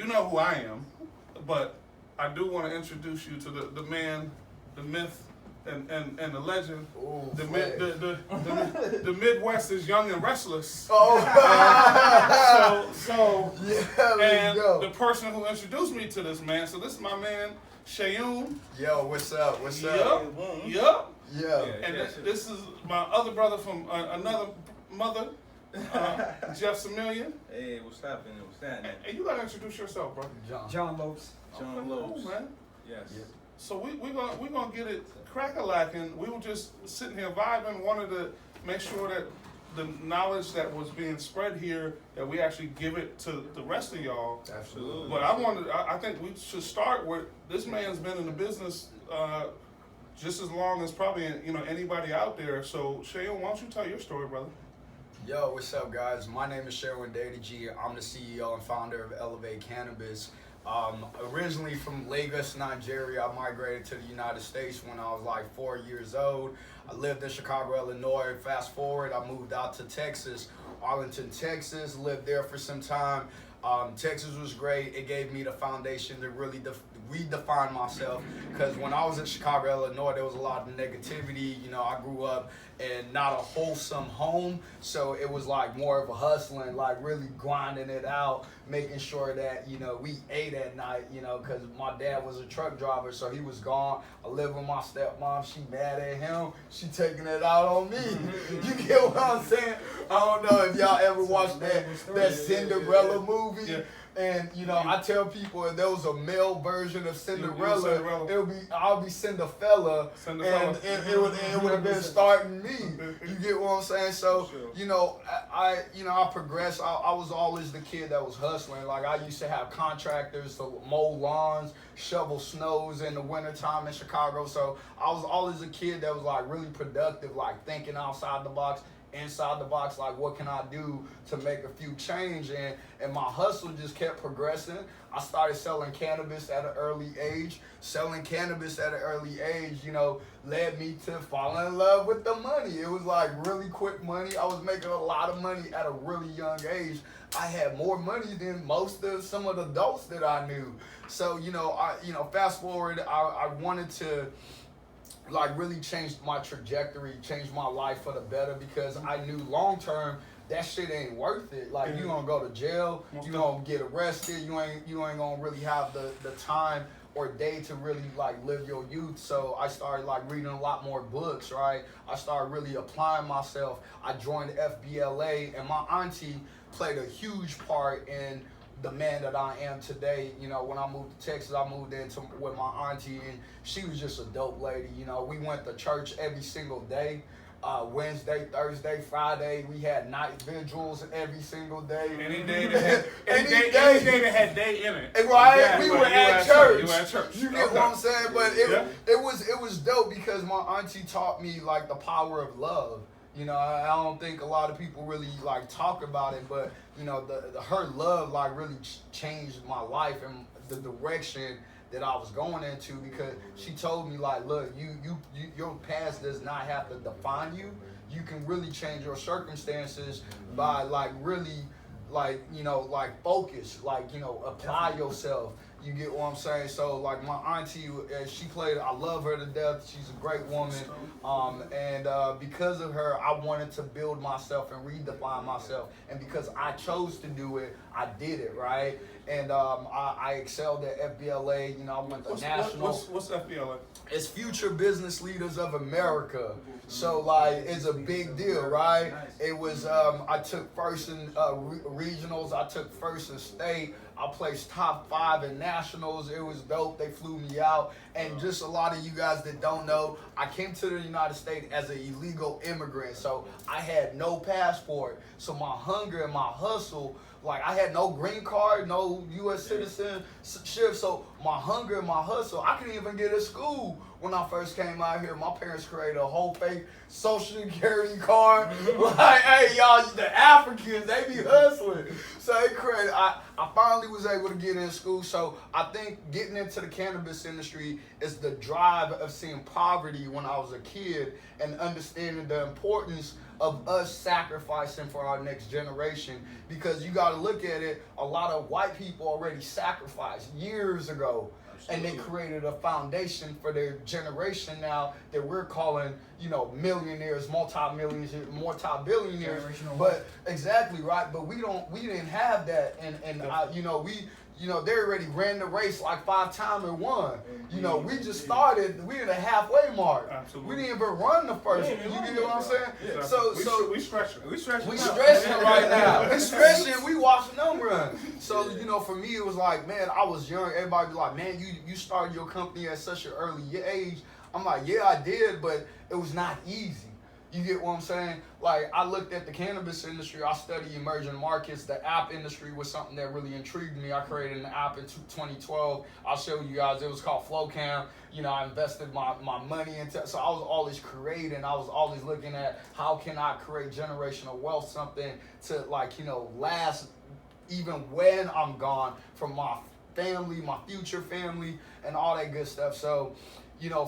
you know who I am, but I do want to introduce you to the man, the myth, and the legend. Ooh, The Midwest is young and restless. Oh, And the person who introduced me to this man, so this is my man, Suen. Yo, what's up? What's up? Yup. Yeah. And this is my other brother from another mother, Jeff Samillion. Hey, what's happening? What's happening? And you gotta introduce yourself, bro. John Lopes. John Lopes. Cool, man. Yes. So we're gonna get it crack-a-lacking. We were just sitting here vibing, wanted to make sure that the knowledge that was being spread here, that we actually give it to the rest of y'all. Absolutely. But I think we should start with, this man's been in the business just as long as probably anybody out there. So Suen, why don't you tell your story, brother? Yo, what's up, guys? My name is Suen Adedeji. I'm the CEO and founder of Elev8 Cannabis. Originally from Lagos, Nigeria, I migrated to the United States when I was like 4 years old. I lived in Chicago, Illinois. Fast forward, I moved out to Texas, Arlington, Texas, lived there for some time. Texas was great. It gave me the foundation to really redefine myself, because when I was in Chicago, Illinois, there was a lot of negativity. I grew up in not a wholesome home, so it was like more of a hustling, like really grinding it out, making sure that we ate at night, because my dad was a truck driver, so he was gone. I lived with my stepmom. She mad at him. She taking it out on me. You get what I'm saying? I don't know if y'all ever watched that Cinderella movie. Yeah. And I tell people if there was a male version of Cinderella, I'll be Cinderfella, and it would have been starting me. You get what I'm saying? So I progressed. I was always the kid that was hustling. Like, I used to have contractors to mow lawns, shovel snows in the wintertime in Chicago. So I was always a kid that was like really productive, like thinking outside the box, inside the box, like what can I do to make a few change, and my hustle just kept progressing. I started selling cannabis at an early age. Selling cannabis at an early age, led me to fall in love with the money. It was like really quick money. I was making a lot of money at a really young age. I had more money than some of the adults that I knew. So fast forward, I wanted to like really changed my trajectory, changed my life for the better, because I knew long term that shit ain't worth it. Like, you gonna go to jail, you gonna get arrested, you ain't gonna really have the time or day to really like live your youth. So I started like reading a lot more books, right? I started really applying myself. I joined FBLA, and my auntie played a huge part in the man that I am today. When I moved to Texas, I moved with my auntie, and she was just a dope lady. We went to church every single day. Wednesday, Thursday, Friday, we had night vigils every single day. Any day that had day in it. Right? Yeah, we were at church. You were at church. You get what I'm saying? But it was dope, because my auntie taught me like the power of love. I don't think a lot of people really like talk about it, but her love like really changed my life and the direction that I was going into, because she told me like, look, your past does not have to define you. You can really change your circumstances by like really like focus, like apply yourself. You get what I'm saying? So like my auntie, she played, I love her to death. She's a great woman. And because of her, I wanted to build myself and redefine myself. And because I chose to do it, I did it, right? And I excelled at FBLA. I went to national. What's FBLA? It's Future Business Leaders of America. So like, it's a big deal, right? It was, I took first in regionals. I took first in state. I placed top 5 in nationals. It was dope. They flew me out. And just a lot of you guys that don't know, I came to the United States as an illegal immigrant. So I had no passport. So my hunger and my hustle, like I had no green card, no U.S. citizenship. So my hunger and my hustle, I couldn't even get to school when I first came out here. My parents created a whole fake Social Security card. Like, hey, y'all, the Africans, they be hustling. So they created, I finally was able to get in school. So I think getting into the cannabis industry is the drive of seeing poverty when I was a kid and understanding the importance of us sacrificing for our next generation. Because you got to look at it, a lot of white people already sacrificed years ago. And they created a foundation for their generation now that we're calling, millionaires, multi-millionaires, multi-billionaires. But exactly right. But we didn't have that, and they already ran the race like 5 times and won. We just started. We're in the halfway mark. Absolutely. We didn't even run the first. You get what I'm saying? Yeah. So we stretching. We stretching right now. We stretching. We watching them run. So for me, it was like, man, I was young. Everybody be like, man, you started your company at such an early age. I'm like, yeah, I did, but it was not easy. You get what I'm saying? Like, I looked at the cannabis industry. I studied emerging markets. The app industry was something that really intrigued me. I created an app in 2012. I'll show you guys. It was called FlowCam. I invested my money into. So I was always creating. I was always looking at how can I create generational wealth, something to last even when I'm gone, from my family, my future family, and all that good stuff. So,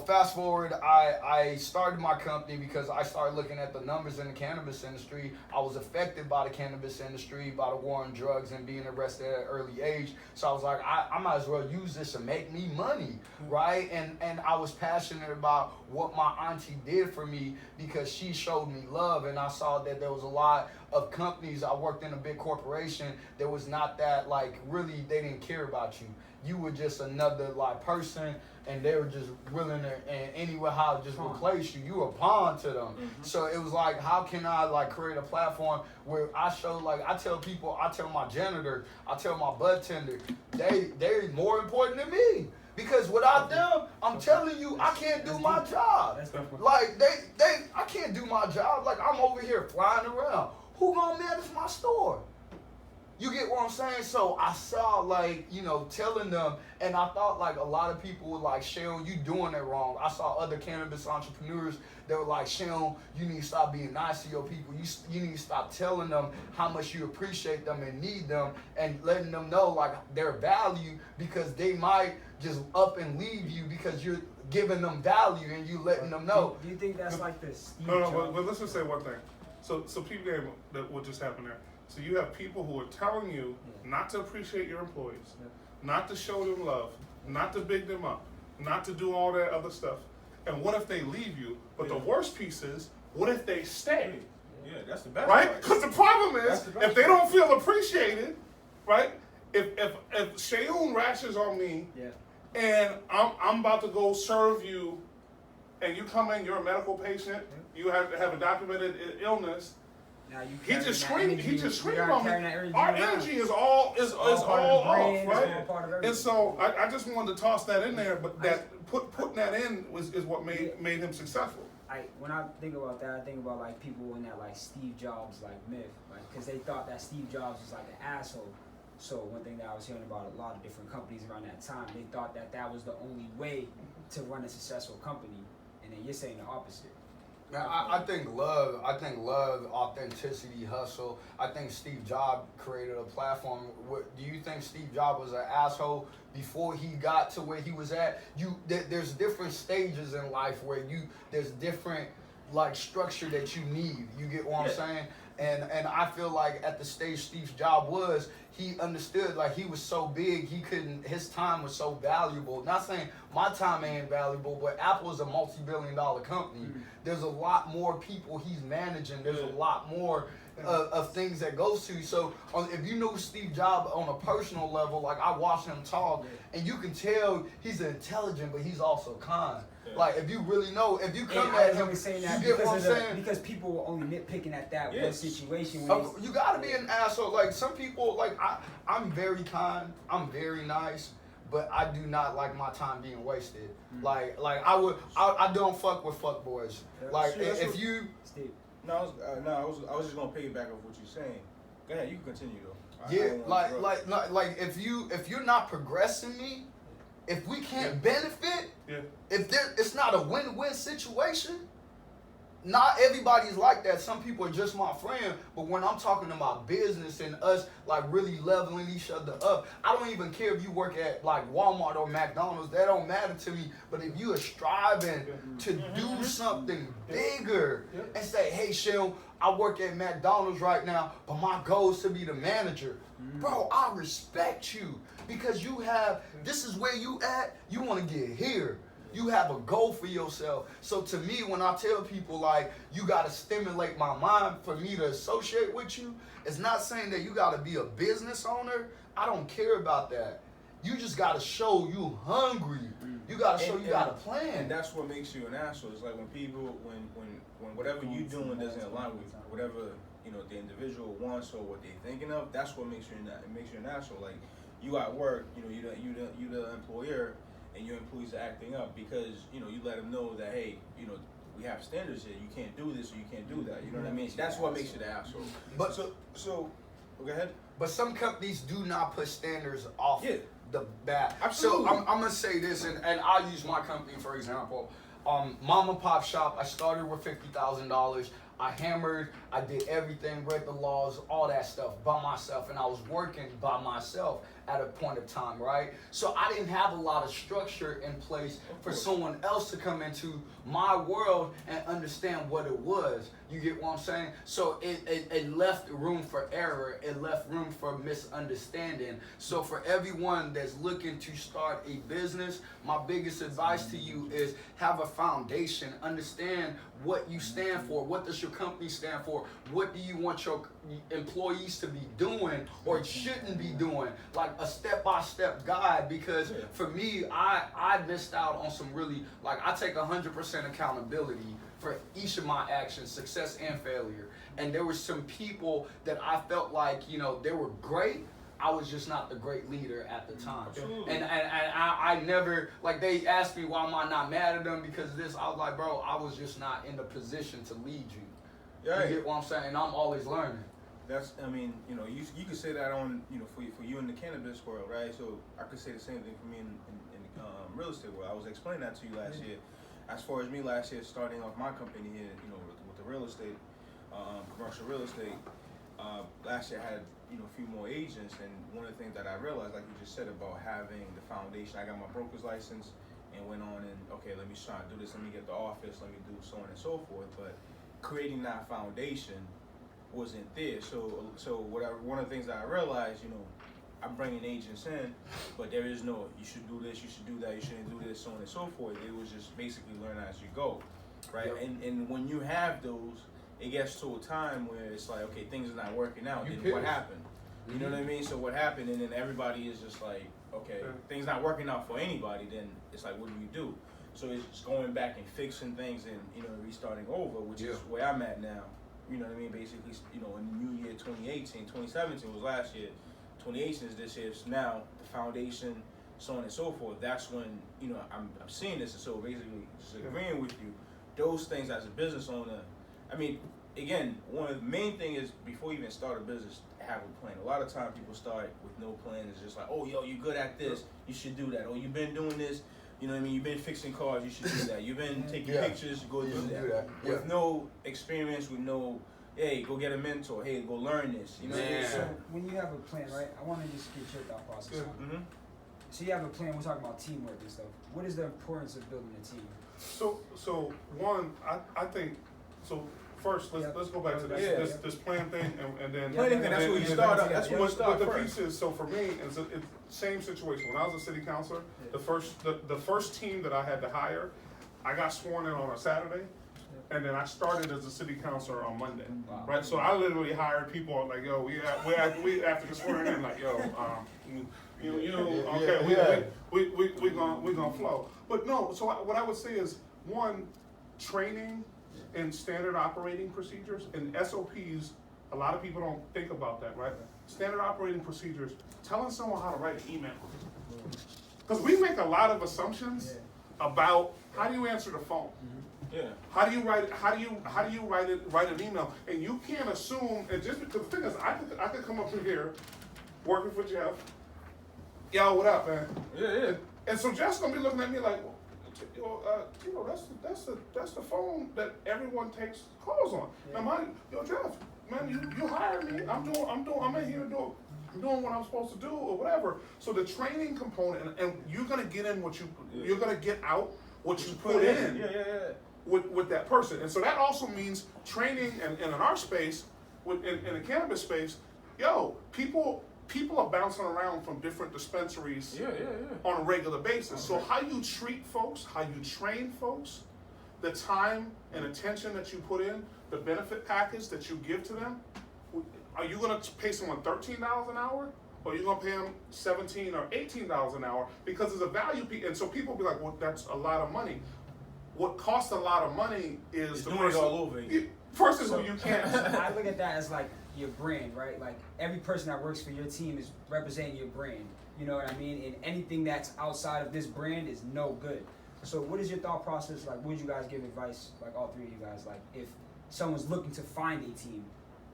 fast forward, I started my company because I started looking at the numbers in the cannabis industry. I was affected by the cannabis industry, by the war on drugs and being arrested at an early age. So I was like, I might as well use this to make me money, right? And I was passionate about what my auntie did for me because she showed me love, and I saw that there was a lot of companies. I worked in a big corporation that was not that, really, they didn't care about you. You were just another person, and they were just willing to, and anywhere how to just replace you. You were a pawn to them. So it was like, how can I create a platform where I show, I tell people, I tell my janitor, I tell my bud tender, they're more important than me. Because without them, I'm telling you, I can't do my job. I can't do my job. I'm over here flying around. Who gonna manage my store? You get what I'm saying? So I saw, telling them, and I thought, a lot of people were like, Sharon, you doing it wrong. I saw other cannabis entrepreneurs that were like, Sharon, you need to stop being nice to your people. You need to stop telling them how much you appreciate them and need them, and letting them know, their value, because they might just up and leave you because you're giving them value and you letting them know. Do you think that's like this? No, but let's just say one thing. So people gave that what just happened there. So you have people who are telling you not to appreciate your employees, not to show them love, not to big them up, not to do all that other stuff. And what if they leave you? But the worst piece is, what if they stay? Yeah, that's the best. Right? Because the problem is, if they don't feel appreciated, right? If Shayoon rashes on me, and I'm about to go serve you, and you come in, you're a medical patient, you have to have a documented illness. He just screamed on me. Our energy is all off, right? And so I just wanted to toss that in there, but putting that in is what made him successful. When I think about that, I think about people in that Steve Jobs myth, because they thought that Steve Jobs was an asshole. So one thing that I was hearing about a lot of different companies around that time, they thought that was the only way to run a successful company, and then you're saying the opposite. I think love, authenticity, hustle. I think Steve Jobs created a platform. Do you think Steve Jobs was an asshole before he got to where he was at? There's different stages in life where there's different structure that you need. You get what I'm saying? And I feel like at the stage Steve Jobs was, he understood he was so big, his time was so valuable. Not saying my time ain't valuable, but Apple is a multi-billion-dollar company. There's a lot more people he's managing. There's a lot more of things that goes to. So if you know Steve Jobs on a personal level, I watch him talk, and you can tell he's intelligent, but he's also kind. If you really know, if you come at him, saying that you get what I'm saying? Because people were only nitpicking at that one situation. You gotta be an asshole. Some people, I'm very kind, I'm very nice, but I do not like my time being wasted. I don't fuck with fuck boys. If you. Steve. I was just gonna piggyback off what you're saying. Go ahead, you can continue though. If you're not progressing me, if we can't benefit, if it's not a win-win situation, not everybody's like that. Some people are just my friend, but when I'm talking about business and us like really leveling each other up, I don't even care if you work at like Walmart or McDonald's. That don't matter to me. But if you are striving to do something bigger and say, hey, Shell, I work at McDonald's right now, but my goal is to be the manager. Bro, I respect you because you have, this is where you at, you want to get here. You have a goal for yourself. So to me, when I tell people like, you got to stimulate my mind for me to associate with you, it's not saying that you got to be a business owner. I don't care about that. You just got to show you hungry. You got to show you got a plan. And that's what makes you an asshole. It's like when people, when whatever you doing doesn't align with whatever, you know, the individual wants or what they're thinking of, that's what makes you an asshole. Like, you at work, you know, you the employer, and your employees are acting up because, you know, you let them know that, hey, you know, we have standards here. You can't do this or you can't do that. You know what I mean? That's what makes you the asshole. But so go ahead. But some companies do not put standards off the bat. Absolutely. So I'm gonna say this, and I'll use my company for example. Mom and pop shop. I started with $50,000. I hammered. I did everything, read the laws, all that stuff by myself, and I was working by myself at a point of time, right? So I didn't have a lot of structure in place for someone else to come into my world and understand what it was. You get what I'm saying? So it left room for error. It left room for misunderstanding. So for everyone that's looking to start a business, my biggest advice to you is have a foundation. Understand what you stand for. What does your company stand for? What do you want your employees to be doing or shouldn't be doing? Like a step-by-step guide, because for me, I missed out on some really, like, I take 100% accountability for each of my actions, success and failure. And there were some people that I felt like, you know, they were great. I was just not the great leader at the time. And I never, like, they asked me why am I not mad at them because of this. I was like, bro, I was just not in the position to lead you. Right. You get what I'm saying? And I'm always learning. That's, I mean, you know, you could say that on, you know, for you in the cannabis world, right? So I could say the same thing for me in real estate world. I was explaining that to you last year. As far as me last year, starting off my company here, you know, with the real estate, commercial real estate. Last year I had, you know, a few more agents, and one of the things that I realized, like you just said about having the foundation, I got my broker's license and went on and, okay, let me try to do this, let me get the office, let me do so on and so forth. But creating that foundation wasn't there. So one of the things that I realized, you know, I'm bringing agents in, but there is no, you should do this, you should do that, you shouldn't do this, so on and so forth. It was just basically learn as you go, right? Yep. And when you have those, it gets to a time where it's like, okay, things are not working out. Then what happened? You know what I mean? So what happened? And then everybody is just like, okay, things not working out for anybody. Then it's like, what do you do? So it's just going back and fixing things and, you know, restarting over, which is where I'm at now. You know what I mean? Basically, you know, in the new year 2018, 2017 was last year, 2018 is this year. So now the foundation, so on and so forth. That's when, you know, I'm seeing this. And so basically, just agreeing with you, those things as a business owner. I mean, again, one of the main thing is before you even start a business, have a plan. A lot of times people start with no plan. It's just like, oh, yo, you're good at this, you should do that. Oh, you've been doing this, you know what I mean? You've been fixing cars, you should do that. You've been taking pictures, go do that. With no experience, with no, hey, go get a mentor. Hey, go learn this. You know what I mean? So when you have a plan, right? I want to just get your thought process on it. So you have a plan. We're talking about teamwork and stuff. What is the importance of building a team? So one, I think, so first let's go back to this plan thing and then planning thing. That's where you start. That's where you start the first. piece is, so for me, it's same situation. When I was a city councilor, the first team that I had to hire, I got sworn in on a Saturday. And then I started as a city councilor on Monday, right? So I literally hired people like, yo, we after the swearing in, like, yo, okay, we gonna flow. But no, so what I would say is, one, training and standard operating procedures and SOPs. A lot of people don't think about that, right? Standard operating procedures. Telling someone how to write an email, because we make a lot of assumptions about how do you answer the phone. Yeah. How do you write an email? And you can't assume, and just because the thing is, I could come up through here, working for Jeff. Yo, what up, man? Yeah. And so Jeff's gonna be looking at me like, that's the phone that everyone takes calls on. Yeah. Now, Jeff, man, you hired me. I'm in here doing what I'm supposed to do or whatever. So the training component, and you're gonna get in you're gonna get out what you put in. With that person. And so that also means training, and in our space, in the cannabis space, people are bouncing around from different dispensaries on a regular basis. So how you treat folks, how you train folks, the time and attention that you put in, the benefit package that you give to them, are you gonna pay someone $13 an hour? Or are you gonna pay them $17 or $18 an hour? Because there's a value, and so people be like, well, that's a lot of money. What costs a lot of money is the doing it all over again. Person who you can't. I look at that as like your brand, right? Like every person that works for your team is representing your brand. You know what I mean? And anything that's outside of this brand is no good. So what is your thought process? Like, would you guys give advice, like all three of you guys, like if someone's looking to find a team,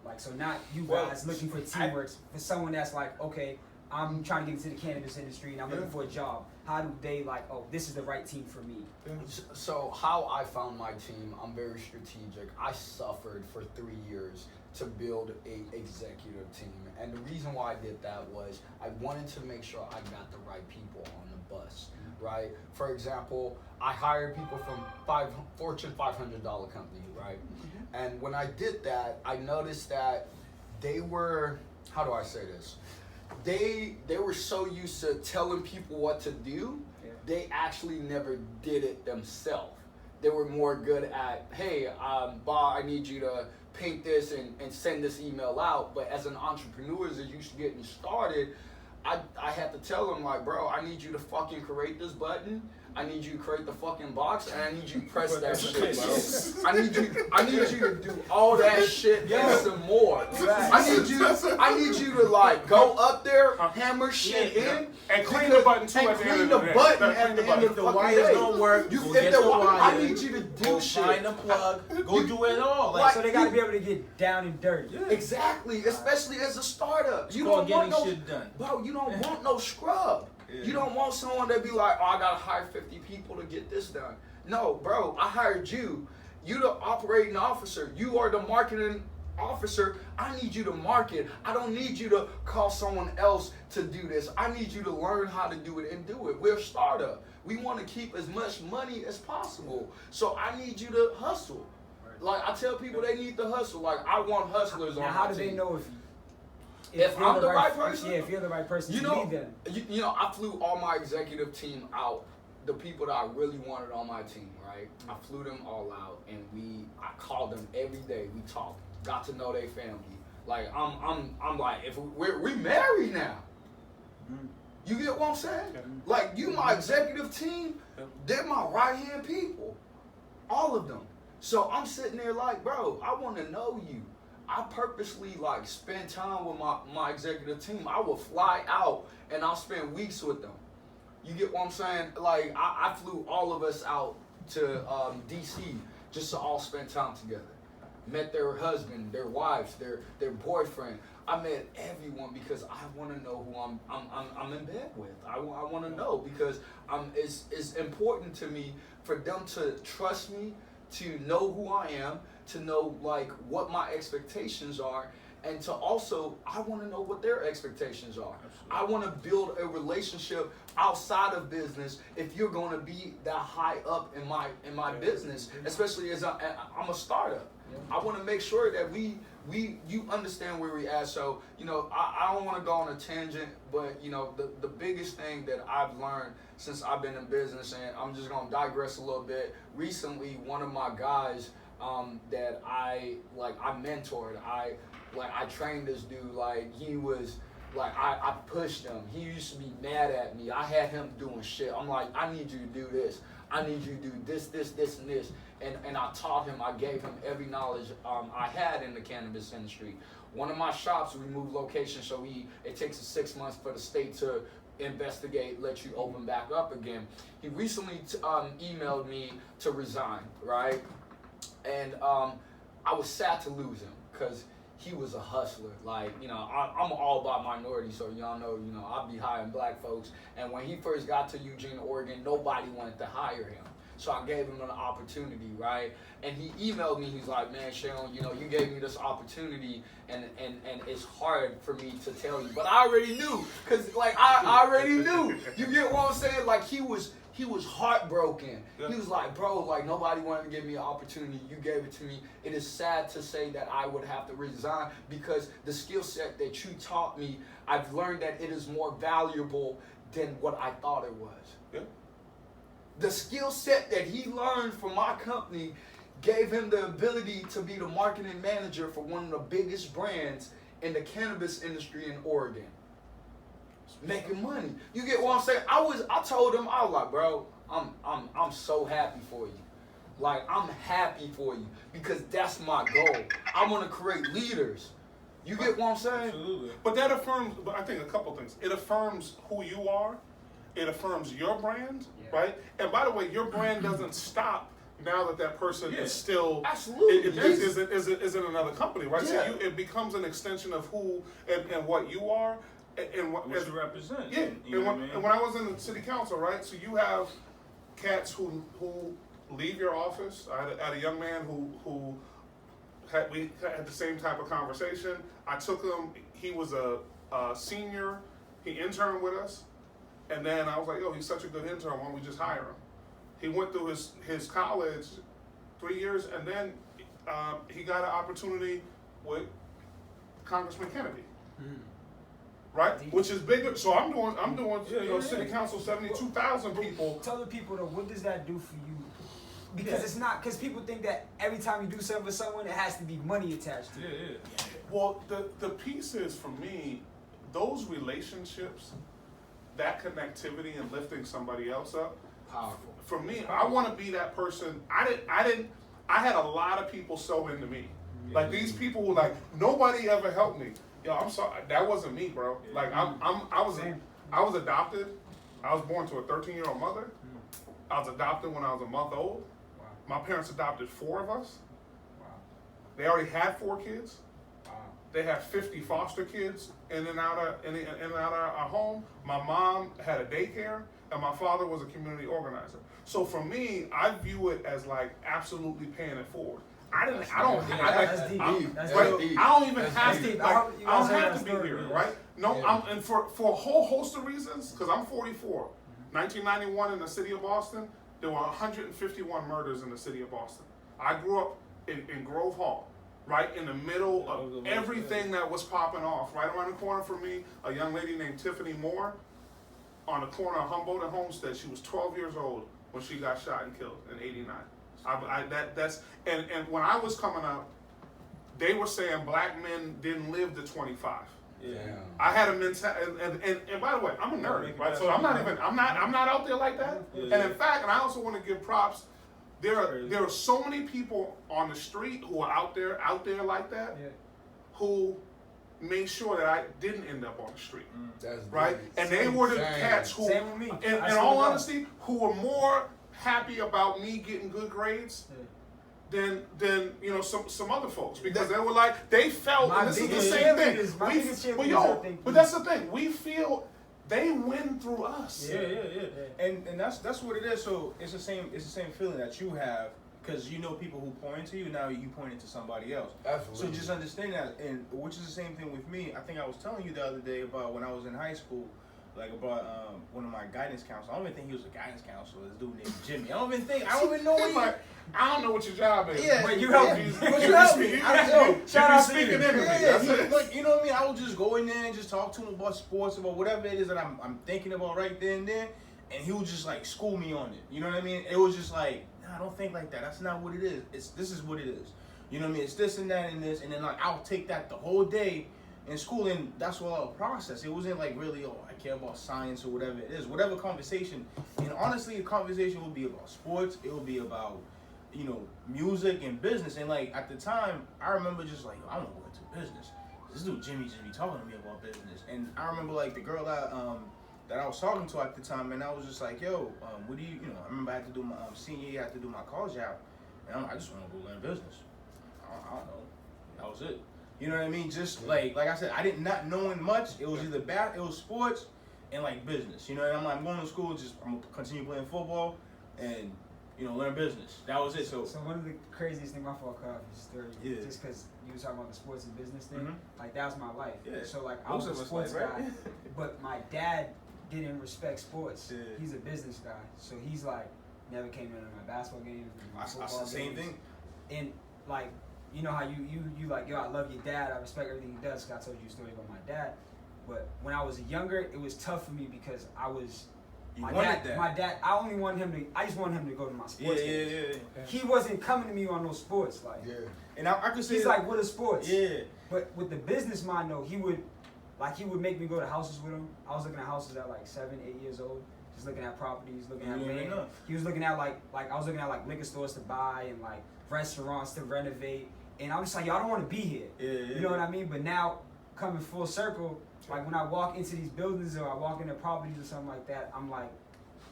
like so not you guys looking for teamwork, for someone that's like, okay, I'm trying to get into the cannabis industry and I'm looking for a job. How do they like, oh, this is the right team for me? So how I found my team, I'm very strategic. I suffered for 3 years to build a executive team. And the reason why I did that was I wanted to make sure I got the right people on the bus, right? For example, I hired people from Fortune 500 company, right? And when I did that, I noticed that they were, how do I say this? They were so used to telling people what to do, they actually never did it themselves. They were more good at, hey, Bob, I need you to paint this and send this email out. But as an entrepreneur, as you're getting started, I had to tell them, like, bro, I need you to fucking create this button. I need you to create the fucking box, and I need you to press that shit, bro. I need you to do all that shit and some more. I need you to like go up there, hammer shit in, and clean the button too. And clean the button at the end of the wires don't work. I need you to do shit. Find the plug. Go do it all. Like, so they got to be able to get down and dirty. Yeah. Exactly, especially as a startup. You don't don't want no shit done. Bro, you don't want no scrub. Yeah. You don't want someone that be like, oh, I gotta hire 50 people to get this done. No, bro, I hired you. You the operating officer. You are the marketing officer. I need you to market. I don't need you to call someone else to do this. I need you to learn how to do it and do it. We're a startup. We want to keep as much money as possible. So I need you to hustle. Like I tell people they need to hustle. Like I want hustlers on my team. How do they know if I'm the right person? Yeah, if you're the right person to lead them. You know, I flew all my executive team out, the people that I really wanted on my team, right? I flew them all out, and I called them every day. We talked, got to know their family. Like I'm like, if we married now. You get what I'm saying? Like you, my executive team, they're my right hand people, all of them. So I'm sitting there like, bro, I want to know you. I purposely like spend time with my executive team. I will fly out and I'll spend weeks with them. You get what I'm saying? Like I flew all of us out to DC just to all spend time together. Met their husband, their wives, their boyfriend. I met everyone because I want to know who I'm in bed with. I want to know because it's important to me for them to trust me, to know who I am, to know like what my expectations are, and to also I want to know what their expectations are. Absolutely. I want to build a relationship outside of business. If you're going to be that high up in my business, especially as I'm a startup, I want to make sure that you understand where we at. So you know I don't want to go on a tangent, but you know the biggest thing that I've learned since I've been in business, and I'm just gonna digress a little bit. Recently, one of my guys that I mentored, I trained this dude. Like he was like I pushed him. He used to be mad at me. I had him doing shit. I'm like, I need you to do this. I need you to do this, and this. And I taught him. I gave him every knowledge I had in the cannabis industry. One of my shops, we moved location, so it takes us 6 months for the state to investigate, let you open back up again. He recently emailed me to resign, right? And I was sad to lose him because he was a hustler. Like, you know, I'm all about minorities, so y'all know, you know, I'll be hiring black folks. And when he first got to Eugene, Oregon, nobody wanted to hire him. So I gave him an opportunity, right? And he emailed me, he's like, man, Sean, you know, you gave me this opportunity, and it's hard for me to tell you. But I already knew, because, like, I already knew. You get what I'm saying? Like, he was heartbroken. Yeah. He was like, bro, like, nobody wanted to give me an opportunity. You gave it to me. It is sad to say that I would have to resign because the skill set that you taught me, I've learned that it is more valuable than what I thought it was. Yeah. The skill set that he learned from my company gave him the ability to be the marketing manager for one of the biggest brands in the cannabis industry in Oregon. Making money. You get what I'm saying? I told him, I was like, bro, I'm so happy for you. Like, I'm happy for you because that's my goal. I want to create leaders. You get what I'm saying? Absolutely. But that affirms, I think, a couple things. It affirms who you are. It affirms your brand, right? And by the way, your brand doesn't stop now that person is still absolutely isn't another company, right? So it becomes an extension of who and what you are and what you represent. Yeah. And when I was in the city council, right? So you have cats who leave your office. I had a young man who we had the same type of conversation. I took him. He was a senior. He interned with us. And then I was like, yo, he's such a good intern, why don't we just hire him? He went through his college 3 years, and then he got an opportunity with Congressman Kennedy. Right? Which is bigger. So I'm doing city council, 72,000 people. Tell the people though, what does that do for you? Because it's not, because people think that every time you do something for someone, it has to be money attached to it. Well, the piece is, for me, those relationships, that connectivity and lifting somebody else up, powerful. For me, I want to be that person. I had a lot of people sew into me. Like, these people were like, nobody ever helped me. Yo, I'm sorry, that wasn't me, bro. Like, I was adopted. I was born to a 13-year-old mother. I was adopted when I was a month old. Wow. My parents adopted 4 of us. Wow. They already had 4 kids. Wow. They had 50 foster kids in and out of our home. My mom had a daycare, and my father was a community organizer. So for me, I view it as like absolutely paying it forward. I don't even have to. I don't have to be here, right? No, and for a whole host of reasons, because I'm 44. 1991 in the city of Boston, there were 151 murders in the city of Boston. I grew up in Grove Hall, right in the middle of everything that was popping off. Right around the corner from me, a young lady named Tiffany Moore, on the corner of Humboldt and Homestead. She was 12 years old when she got shot and killed in '89. And when I was coming up, they were saying black men didn't live to 25. Yeah. I had a mentality, and by the way, I'm a nerd, right? So I'm not out there like that. Yeah. And in fact, and I also want to give props. There are so many people on the street who are out there like that, who made sure that I didn't end up on the street, right? And they were the cats who, in all honesty, who were more happy about me getting good grades than some other folks, because they were like, they felt, and this is the same thing. But that's the thing. We feel they win through us. And that's what it is. So it's the same feeling that you have, because you know people who point to you, now you point it to somebody else. Absolutely. So just understand that, and which is the same thing with me. I think I was telling you the other day about when I was in high school, like about one of my guidance counselors. I don't even think he was a guidance counselor. This dude named Jimmy. I don't even know what he. I don't know what your job is. Yeah, but you help me. But you help me. Shout out to you. Like, you know what I mean? I would just go in there and just talk to him about sports, about whatever it is that I'm thinking about right there and then, and he would just like school me on it. You know what I mean? It was just like, nah, don't think like that. That's not what it is. This is what it is. You know what I mean? It's this and that and this, and then like I'll take that the whole day in school, and that's what I'll process. It wasn't like really, I care about science or whatever it is. Whatever conversation, and honestly, a conversation will be about sports. It will be about, music and business. And like at the time, I remember just like, I want to go into business. This dude Jimmy talking to me about business. And I remember like the girl that I was talking to at the time, and I was just like, yo, what do you, I remember I had to do my senior year, I had to do my college out, and I just want to go learn business. I don't know. That was it. You know what I mean? Just like I said, I did not knowing much. It was either it was sports and like business. You know, and I'm like, I'm going to school, I'm gonna continue playing football and learn business. That was it. So one of the craziest things, my fault, cut off your story, just because you were talking about the sports and business thing, like that was my life. Yeah. So like I was a sports guy, right? But my dad didn't respect sports. Yeah. He's a business guy, so he's like never came into my basketball games, my football games. Same thing. And like, you know how you like, yo, I love your dad, I respect everything he does. 'Cause I told you a story about my dad. But when I was younger, it was tough for me because I was. My dad, I just wanted him to go to my sports games. Yeah. He wasn't coming to me on those sports, like. Yeah. And I could say he's like, what are sports? Yeah. But with the business mind though, he would make me go to houses with him. I was looking at houses at like 7, 8 years old, just looking at properties, looking at land. He was looking at like I was looking at like liquor stores to buy and like restaurants to renovate. And I was like, yo, I don't want to be here. You know what I mean? But now coming full circle. Like when I walk into these buildings or I walk into properties or something like that, I'm like,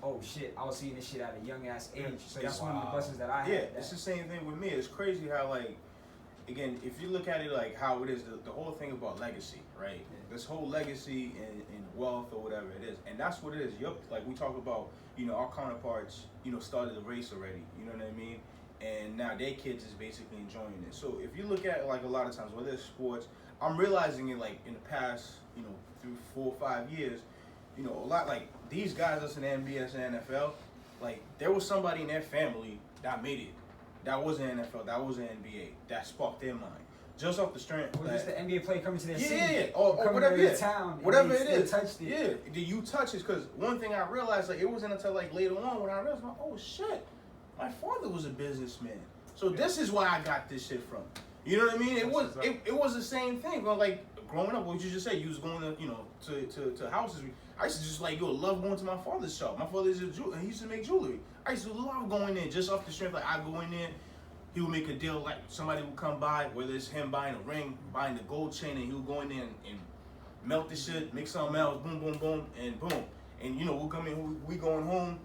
oh shit, I was seeing this shit at a young ass age. So that's one of the buses that I had. Yeah, it's the same thing with me. It's crazy how like, again, if you look at it like how it is, the whole thing about legacy, right? Yeah. This whole legacy and wealth or whatever it is. And that's what it is. Like we talk about, our counterparts, started the race already. You know what I mean? And now their kids is basically enjoying it. So if you look at like a lot of times, whether it's sports, I'm realizing it like in the past, through 4 or 5 years, a lot like these guys that's in the NBA and NFL, like there was somebody in their family that made it. That wasn't NFL, that wasn't NBA. That sparked their mind. Just off the strength. Or just the NBA player coming to their city. Yeah, or whatever it is. Town. Whatever it is. Touched it. Yeah. Did you touch it? Because one thing I realized, like it wasn't until like later on when I realized, like, oh shit, my father was a businessman. So this is where I got this shit from. You know what I mean? It was the same thing. But like growing up, what you just said, you was going to to houses. I used to just like love going to my father's shop. My father is he used to make jewelry. I used to love going there just off the strength. Like I go in there, he would make a deal. Like somebody would come by, whether it's him buying a ring, buying the gold chain, and he would go in there and melt the shit, make something else, boom, boom, boom, and boom. And we'll come in, we going home.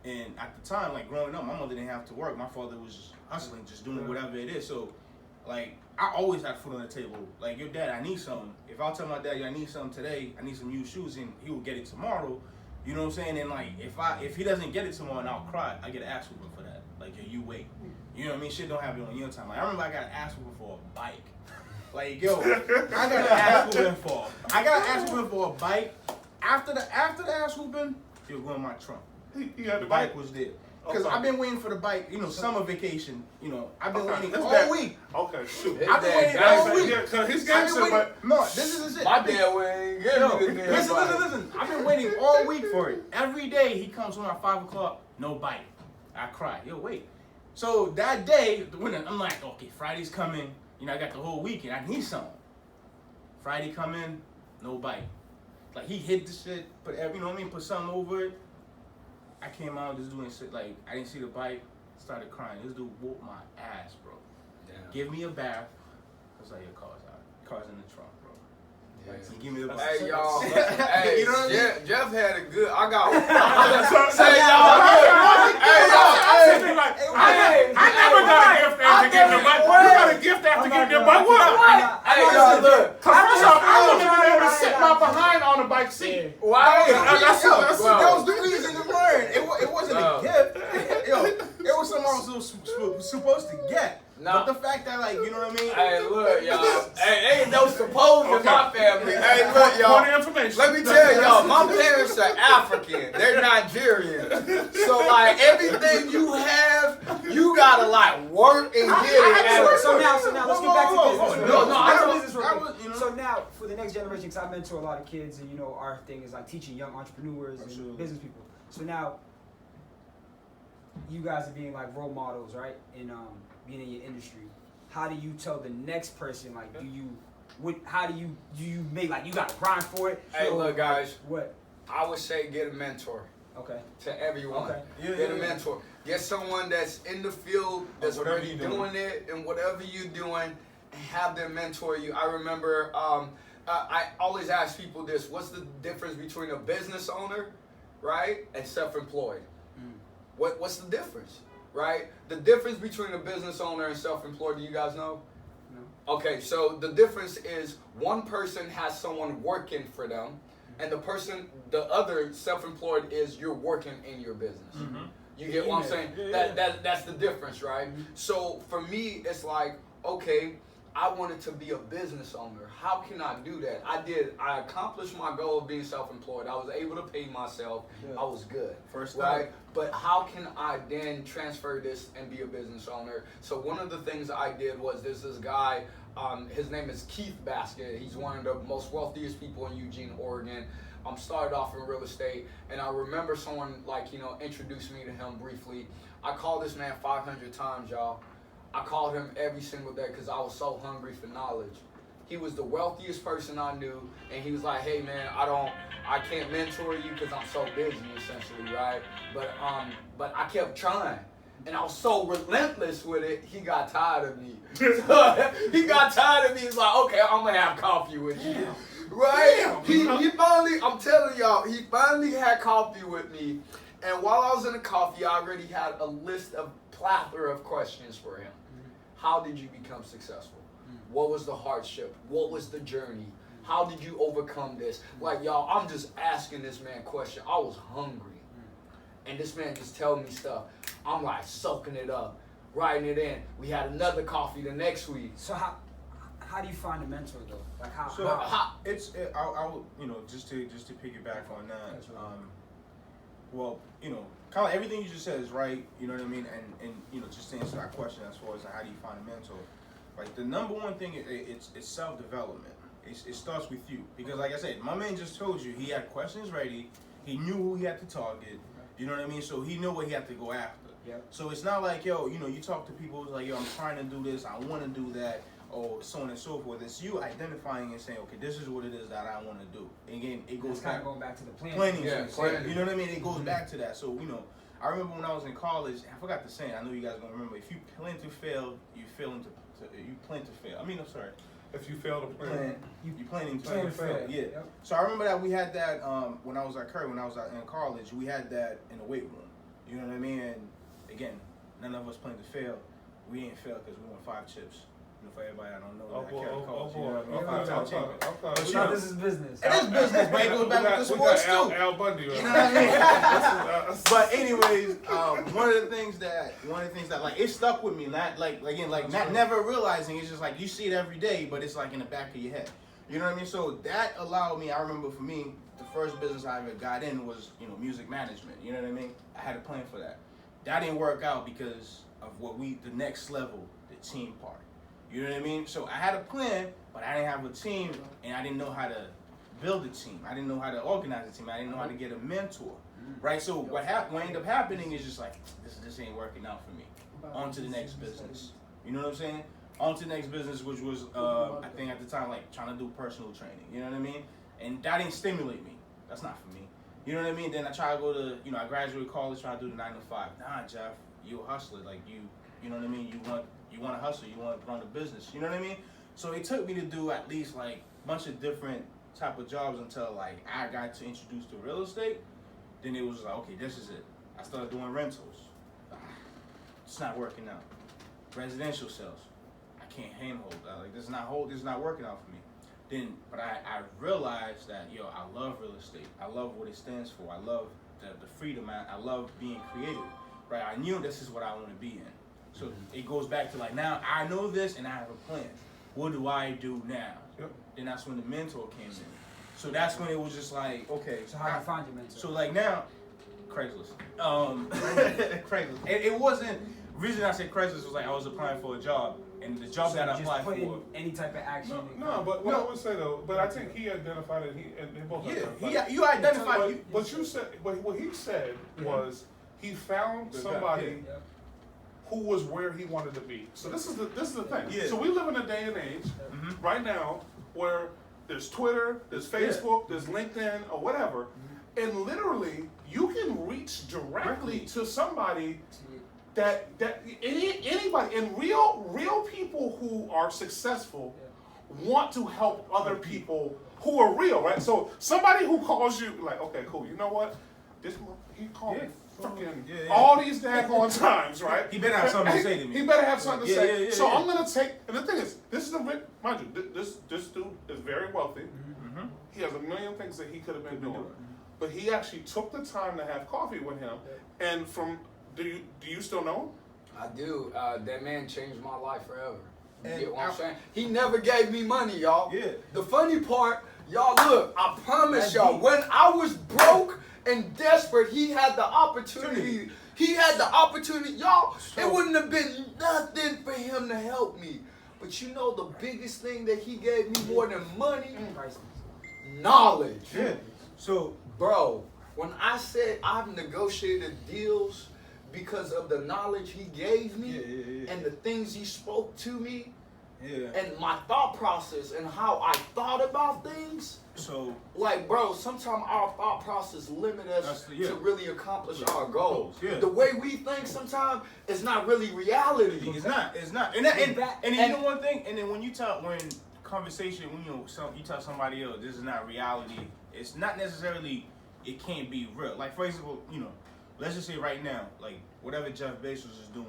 And at the time, like growing up, my mother didn't have to work. My father was just hustling, just doing whatever it is. So, like, I always had food on the table. Like, your dad, I need something. If I'll tell my dad, I need something today, I need some new shoes, and he will get it tomorrow. You know what I'm saying? And like, if he doesn't get it tomorrow, and I'll cry, I get an ass whooping for that. Like, yo, you wait. You know what I mean? Shit don't happen on your time. Like, I remember I got an ass whooping for a bike. Like, yo, I got an ass whooping for a bike. After the ass whooping, it was going in my trunk. He had the bike was there. Because I've been waiting for the bike, summer vacation, I've been waiting all week. Okay, shoot. I've been waiting all week. Yeah, his gangster, but no, this is it. My dad wouldn't give me the Listen. I've been waiting all week for it. Every day he comes home at 5 o'clock, no bike. I cry. Yo, wait. So that day, when I'm like, okay, Friday's coming. I got the whole weekend. I need something. Friday come in, no bike. Like he hit the shit, put put something over it. I came out just doing shit like I didn't see the bike, started crying. This dude whooped my ass, bro. Damn. Give me a bath. I was like, your car's out. Car's in the trunk, bro. Yeah. Like, so give me the bath. Hey y'all, hey, you know what I mean? Jeff had a good. I got. Say y'all. I never got a gift after getting the bike. You got a gift after getting the bike. What? Hey y'all, look. First off, I wouldn't have been able to sit my behind on the bike seat. Why? That was the reason to learn. It wasn't a gift. It was something I was supposed to get. But the fact that, like, you know what I mean? Hey, look, y'all. Hey, ain't no supposed in my family. Hey, look, y'all. Point of information. Let me tell y'all, my parents are African. They're Nigerian. So, like, everything you have, you gotta, like, work and get it. So now, let's get back to business. No, So now, for the next generation, because I mentor a lot of kids, and, our thing is, like, teaching young entrepreneurs and business people. So now, you guys are being, like, role models, right? And, being in your industry, how do you tell the next person, like, do you make, like, you gotta grind for it? Hey, look, guys. What? I would say get a mentor. Okay. To everyone. Okay. Get a mentor. Get someone that's in the field, that's already doing it, and whatever you're doing, have them mentor you. I remember, I always ask people this, what's the difference between a business owner, right, and self-employed? What's the difference? Right? The difference between a business owner and self-employed, do you guys know? Okay, so the difference is one person has someone working for them, and the other self-employed is you're working in your business. Mm-hmm. You get what I'm saying? That's the difference, right? Mm-hmm. So for me, it's like, okay, I wanted to be a business owner. How can I do that? I accomplished my goal of being self-employed. I was able to pay myself. Yeah. I was good. First right? But how can I then transfer this and be a business owner? So one of the things I did was there's this guy, his name is Keith Basket. He's one of the most wealthiest people in Eugene, Oregon. Started off in real estate, and I remember someone introduced me to him briefly. I called this man 500 times, y'all. I called him every single day because I was so hungry for knowledge. He was the wealthiest person I knew, and he was like, "Hey man, I can't mentor you because I'm so busy, essentially, right?" But I kept trying, and I was so relentless with it. He got tired of me. He got tired of me. He's like, "Okay, I'm gonna have coffee with you." Right? He finally, I'm telling y'all, he finally had coffee with me. And while I was in the coffee, I already had a list of plethora of questions for him. How did you become successful? What was the hardship? What was the journey? How did you overcome this? Like, y'all, I'm just asking this man questions. I was hungry. And this man just telling me stuff. I'm like soaking it up, writing it in. We had another coffee the next week. So how do you find a mentor though? Like how? So I would just to piggyback on that. Well, kind of everything you just said is right. You know what I mean? And just to answer that question as far as how do you find a mentor, like the number one thing it's self-development. It starts with you because, like I said, my man just told you he had questions ready. He knew who he had to target. You know what I mean? So he knew what he had to go after. Yep. So it's not like you talk to people like I'm trying to do this, I want to do that. Or so on and so forth. It's you identifying and saying, okay, this is what it is that I want to do. Again, it goes kind of going back to the planning. Planning. You know what I mean? It goes back to that. So I remember when I was in college. I forgot to say. I know you guys gonna remember. If you plan to fail, you plan to fail. I'm sorry. If you fail to plan, you planning to fail. Yeah. Yep. So I remember that we had that when I was at Curry. When I was in college, we had that in the weight room. You know what I mean? And again, none of us planned to fail. We didn't fail because we won 5 chips. For everybody I don't know, This is business. It is business, but it goes back to sports too. Al Bundy, right? You know what I mean? But anyways, one of the things that like it stuck with me, not never realizing it's just like you see it every day, but it's like in the back of your head. You know what I mean? So that allowed me. I remember for me, the first business I ever got in was music management. You know what I mean? I had a plan for that. That didn't work out because of the next level, the team part. You know what I mean? So I had a plan, but I didn't have a team, and I didn't know how to build a team. I didn't know how to organize a team. I didn't know how to get a mentor, right? So what ended up happening is just like, this ain't working out for me. On to the next business. You know what I'm saying? On to the next business, which was, I think at the time, like trying to do personal training. You know what I mean? And that didn't stimulate me. That's not for me. You know what I mean? Then I tried to go to, I graduated college, trying to do the 9 to 5. Nah, Jeff, you a hustler. Like you know what I mean? You want to hustle, you want to run a business, you know what I mean? So it took me to do at least like a bunch of different type of jobs until like I got to introduce to real estate. Then it was like, okay, this is it. I started doing rentals. It's not working out. Residential sales, I can't handhold that. Like this is not working out for me. But I realized that I love real estate. I love what it stands for. I love the freedom. I love being creative. Right? I knew this is what I want to be in. So it goes back to like now I know this and I have a plan. What do I do now? Yep. Then that's when the mentor came in. So that's when it was just like, okay. So how do you find your mentor? So like now, Craigslist. Craigslist. It wasn't. The reason I said Craigslist was like I was applying for a job, and the job that I applied for. Any type of action. But what I would say though, but I think he identified it. They both. Yeah. You identified. But you said. But what he said was he found somebody. Who was where he wanted to be. So this is the thing. Yeah. So we live in a day and age right now where there's Twitter, there's Facebook, there's LinkedIn or whatever, and literally you can reach directly to somebody that anybody and real people who are successful want to help other people who are real, right? So somebody who calls you like, okay, cool, you know what? he called me freaking all these daggone times, right? He better have something to say to me. He better have something to say. So yeah. I'm gonna take. And the thing is, this is mind you, this dude is very wealthy. Mm-hmm. He has a million things that he could have been doing, but he actually took the time to have coffee with him. And do you still know him? I do. That man changed my life forever. You get what I'm saying? He never gave me money, y'all. Yeah. The funny part, y'all, look, I promise y'all, when I was broke and desperate, he had the opportunity. He had the opportunity. Y'all, it wouldn't have been nothing for him to help me. But you know the biggest thing that he gave me more than money? Knowledge. Yeah. So, bro, when I said I've negotiated deals because of the knowledge he gave me and the things he spoke to me and my thought process and how I thought about things. So, like, bro, sometimes our thought process limit us to really accomplish our goals. Yeah. The way we think sometimes is not really reality. It's not. And you know one thing, and then when conversation, when you tell somebody else this is not reality, it's not necessarily, it can't be real. Like, for example, let's just say right now, like whatever Jeff Bezos is doing,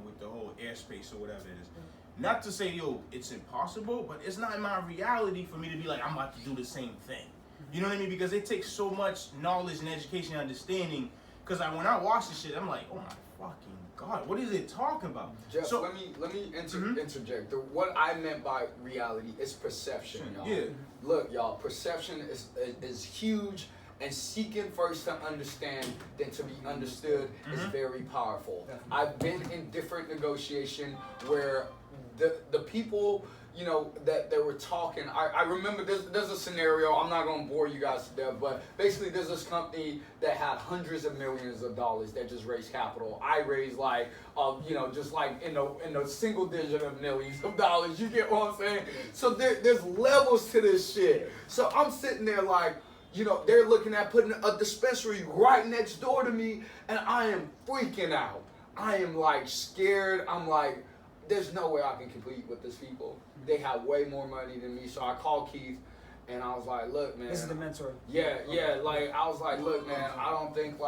with the whole airspace or whatever it is. Not to say, it's impossible, but it's not in my reality for me to be like, I'm about to do the same thing. You know what I mean? Because it takes so much knowledge and education and understanding. Because when I watch this shit, I'm like, oh my fucking God, what is it talking about? Jeff, so, let me interject. What I meant by reality is perception, y'all. Yeah. Look, y'all, perception is huge. And seeking first to understand than to be understood is very powerful. I've been in different negotiation where the people, that they were talking. I remember there's a scenario. I'm not gonna bore you guys to death, but basically there's this company that had hundreds of millions of dollars that just raised capital. I raised just like in the single digit of millions of dollars. You get what I'm saying? So there's levels to this shit. So I'm sitting there like, they're looking at putting a dispensary right next door to me, and I am freaking out. I am like scared. I'm like, there's no way I can compete with these people. They have way more money than me. So I called Keith, and I was like, look, man. This is the mentor. Yeah. Like, I was like, look, man, I don't think,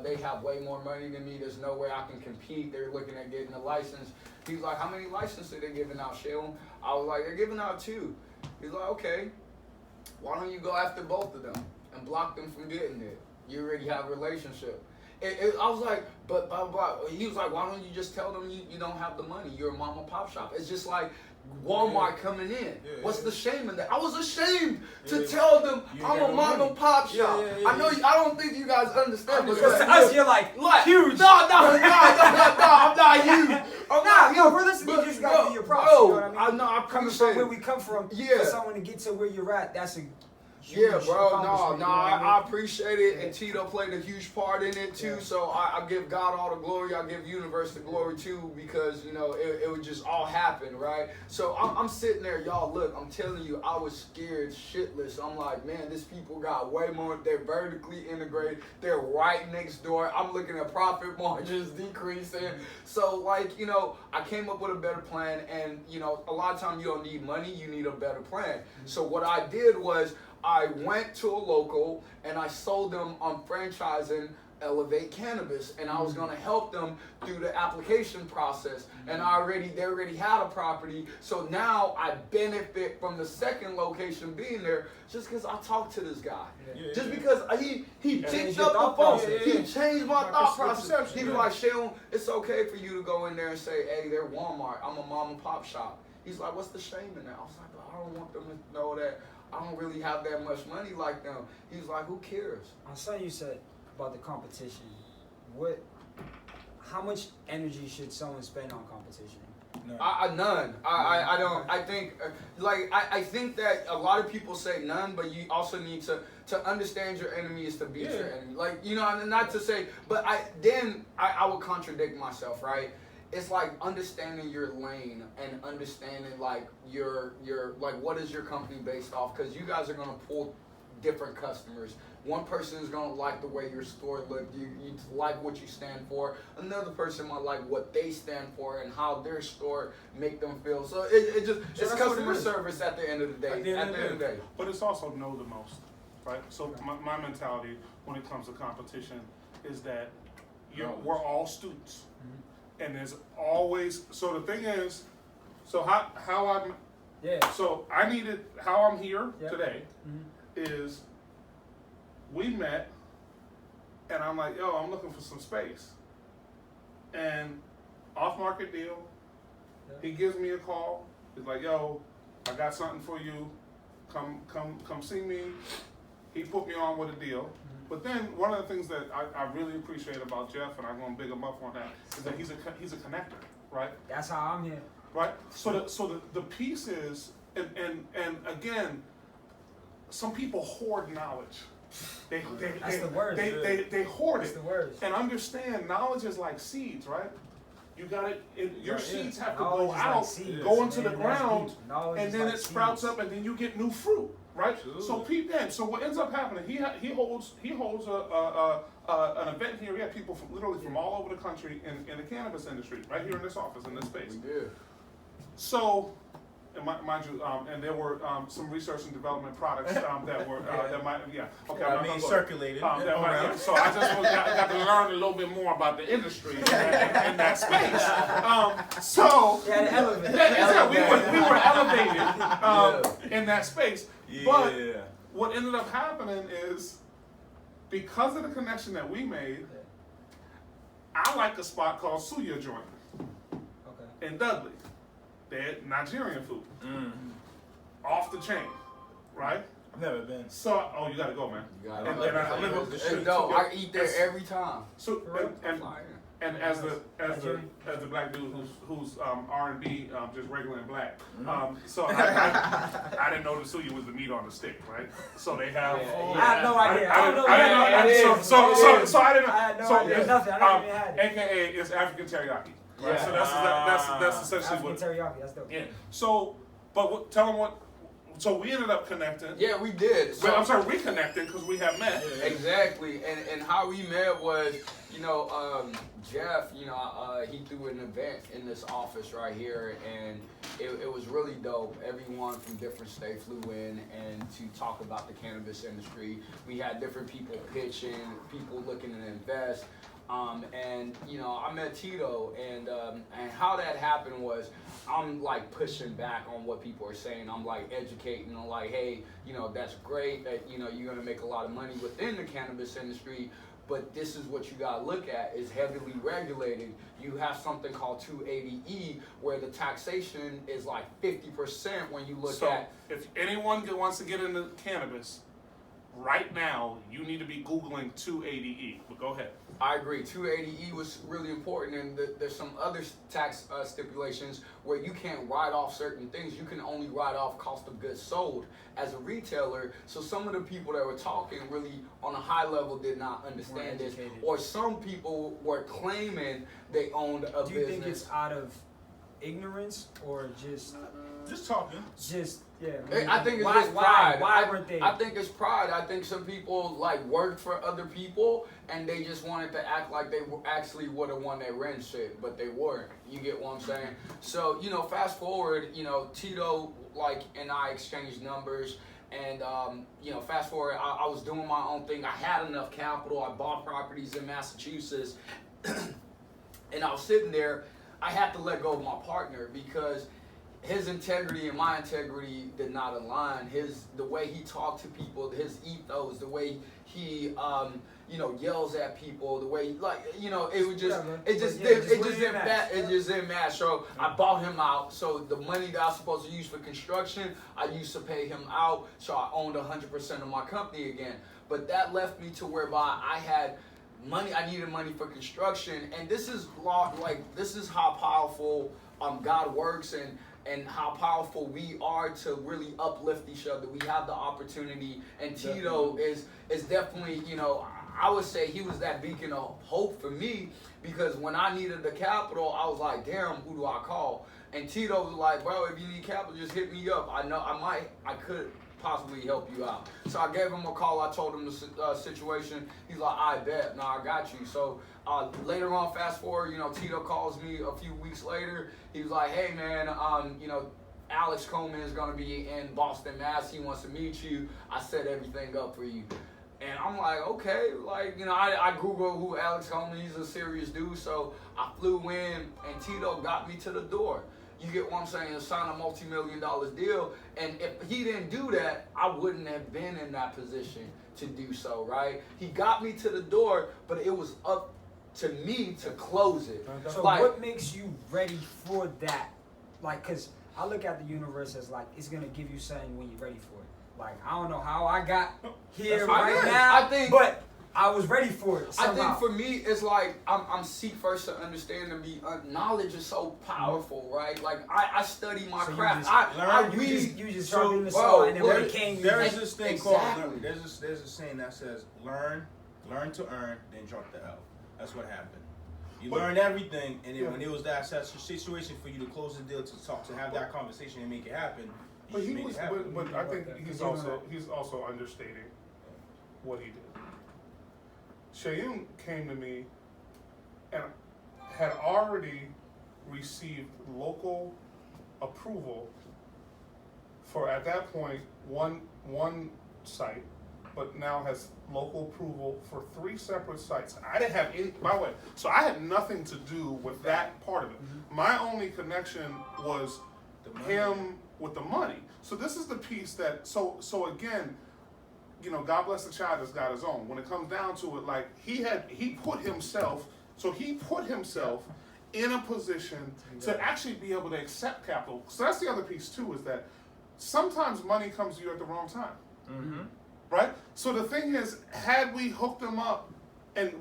they have way more money than me. There's no way I can compete. They're looking at getting a license. He's like, how many licenses are they giving out, Sheldon? I was like, they're giving out 2. He's like, okay. Why don't you go after both of them and block them from getting it? You already have a relationship. I was like, but blah, blah, blah. He was like, why don't you just tell them you don't have the money? You're a mom and pop shop. It's just like Walmart coming in. What's the shame in that? I was ashamed to tell them I'm a mom and pop shop. I know. I don't think you guys understand. Because to us, you're like huge. No, I'm not huge. We're listening. You just got to be your props. You know what I mean? I coming from where we come from. For someone to get to where you're at, that's a huge bro. accomplishment, I appreciate it, and Tito played a huge part in it too. So I give God all the glory. I give universe the glory too, because it would just all happen, right? So I'm sitting there, y'all. Look, I'm telling you, I was scared shitless. I'm like, man, these people got way more. They're vertically integrated. They're right next door. I'm looking at profit margins decreasing. So I came up with a better plan, and a lot of times you don't need money. You need a better plan. So what I did was, I went to a local and I sold them on franchising Elev8 Cannabis, and I was going to help them through the application process. And they already had a property, so now I benefit from the second location being there just because I talked to this guy. Because he picked up the phone. He changed my thought process. He was like, Sheldon, it's okay for you to go in there and say, hey, they're Walmart. I'm a mom and pop shop. He's like, what's the shame in that? I was like, but I don't want them to know that I don't really have that much money like them. He was like, who cares? On something you said about the competition, how much energy should someone spend on competition? None. I don't. I think I think that a lot of people say none, but you also need to understand your enemy is to beat your enemy. Not to say, but I will contradict myself, right? It's like understanding your lane and understanding your what is your company based off, because you guys are gonna pull different customers. One person is gonna like the way your store looks, you like what you stand for. Another person might like what they stand for and how their store make them feel. So it's customer service at the end of the day. At the end of the day. But it's also know the most. right? So my mentality when it comes to competition is that Knowledge. we're all students, and there's always. So the thing is, so how I'm. Yeah. So I needed how I'm here Yeah. today is we met, and I'm like, yo, I'm looking for some space, and off market deal. Yeah. He gives me a call. He's like, yo, I got something for you. Come see me. He put me on with a deal. But then one of the things that I really appreciate about Jeff, and I'm gonna big him up on that, is that he's a connector, right? That's how I'm here. Right. So the piece is, and again, some people hoard knowledge. That's the worst. They hoard That's it. the worst. And understand, knowledge is like seeds, right? You got it. Your seeds have to Knowledge go is like out, seeds, go into man. the That's ground, deep. Knowledge and is then like it sprouts seeds. up, and then you get new fruit, right? Absolutely. So peep that. So what ends up happening? He holds an event here. We have people literally from all over the country in the cannabis industry, right here in this office, in this space. We did. So, and mind you, and there were some research and development products that were that might okay. I mean, circulated. So I just got to learn a little bit more about the industry in that space. So Yeah, the elevator. we were elevated in that space. Yeah. But what ended up happening is because of the connection that we made, I like a spot called Suya Joint Okay. in Dudley. They're Nigerian food. Off the chain, right? I've never been. So, you gotta go, man. You gotta And go. then I live up the street. No, too. I eat there every time. So, and as the black dude who's R&B, just regular and black. So I didn't know the suya was the meat on the stick, right? So they have. I had no idea. I don't know what I didn't know. So I didn't know. I had no so idea. it's, Nothing. I never even had it. AKA it's African teriyaki. Right? Yeah. So that's essentially African what. teriyaki. That's dope. Yeah. So, but tell them what. So we ended up connecting. Yeah, we did. So, Well, I'm sorry, reconnecting because we have met. Exactly, and how we met was, Jeff, he threw an event in this office right here, and it was really dope. Everyone from different states flew in and to talk about the cannabis industry. We had different people pitching, people looking to invest. I met Tito, and how that happened was I'm like pushing back on what people are saying. I'm like educating on like, hey, that's great that you're gonna make a lot of money within the cannabis industry, but this is what you gotta look at is heavily regulated. You have something called 280E where the taxation is like 50% when you look at. If anyone wants to get into cannabis, right now you need to be Googling 280E. But go ahead. I agree. 280E was really important, and there's some other tax stipulations where you can't write off certain things. You can only write off cost of goods sold as a retailer. So some of the people that were talking really on a high level did not understand this, or some people were claiming they owned a business. Do you think it's out of ignorance or just talking? I think it's just pride. Why weren't they? I think it's pride. I think some people like worked for other people and they just wanted to act like they actually would have won their rent shit, but they weren't. You get what I'm saying? So, fast forward, Tito and I exchanged numbers. And, fast forward, I was doing my own thing. I had enough capital. I bought properties in Massachusetts. And I was sitting there. I had to let go of my partner because his integrity and my integrity did not align. The way he talked to people, his ethos, the way he, yells at people, the way it just didn't match. So I bought him out. So the money that I was supposed to use for construction, I used to pay him out. So I owned 100% of my company again. But that left me to whereby I had money. I needed money for construction, and this is how powerful God works and how powerful we are to really uplift each other. We have the opportunity, and Tito is definitely, I would say he was that beacon of hope for me, because when I needed the capital, I was like, damn, who do I call? And Tito was like, bro, if you need capital, just hit me up. I could possibly help you out. So I gave him a call. I told him the situation. He's like, I bet. No, I got you. So later on, fast forward, Tito calls me a few weeks later. He was like, hey man, Alex Coleman is gonna be in Boston, Mass. He wants to meet you. I set everything up for you. And I'm like, okay, like, you know, I Googled who Alex Coleman, he's a serious dude, so I flew in and Tito got me to the door. You get what I'm saying? Sign a multi-million-dollar deal. And if he didn't do that, I wouldn't have been in that position to do so, right? He got me to the door, but it was up to me to close it. So like, what makes you ready for that? Like, because I look at the universe as like, it's going to give you something when you're ready for it. Like, I don't know how I got here right now, but I was ready for it somehow. I think for me, it's like I'm seek first to understand and be. Knowledge is so powerful, right? Like I study my craft. I read. You just sharpen the saw, and then when it came, there is this thing called. There's a saying that says learn to earn, then drop the L. That's what happened. You learn everything, and then when it was that situation for you to close the deal, to have that conversation and make it happen. But he was, but I think he's also understating what he did. Suen came to me and had already received local approval for, at that point, one site, but now has local approval for 3 separate sites. I didn't have any, by the way, so I had nothing to do with that part of it. My only connection was him with the money. So this is the piece that, so again, you know, God bless the child that's got his own. When it comes down to it, like he put himself in a position to actually be able to accept capital. So that's the other piece too, is that sometimes money comes to you at the wrong time. Mm-hmm. Right? So the thing is, had we hooked him up and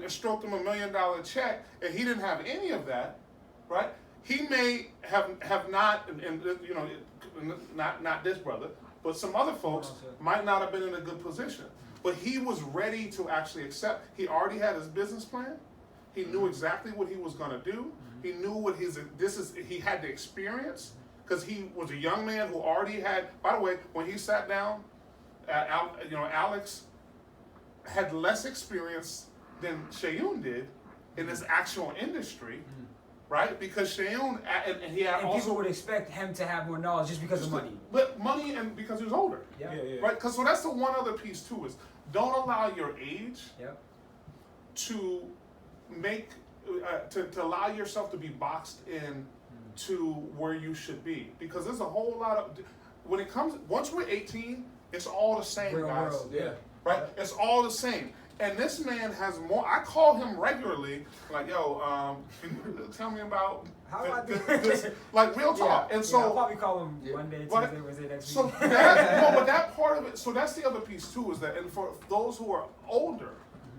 stroked him $1 million check and he didn't have any of that, right? He may have not, and you know, not this brother, but some other folks might not have been in a good position. But he was ready to actually accept. He already had his business plan. He knew exactly what he was going to do. He knew what he had the experience, because he was a young man who already had, by the way, when he sat down, you know, Alex had less experience than Suen did in this actual industry. Right, because Suen and he had people would expect him to have more knowledge just because of money. But money and because he was older. Yeah. Right, because so that's the one other piece too, is don't allow your age to make to allow yourself to be boxed in to where you should be, because there's a whole lot of, when it comes, once we're 18, it's all the same, real guys. world, right, it's all the same. And this man has more. I call him regularly, like, yo, can you tell me about how I do this, like real talk. And so I'll probably call him Monday, Tuesday, Wednesday next week. So but that part of it. So that's the other piece too, is that, and for those who are older,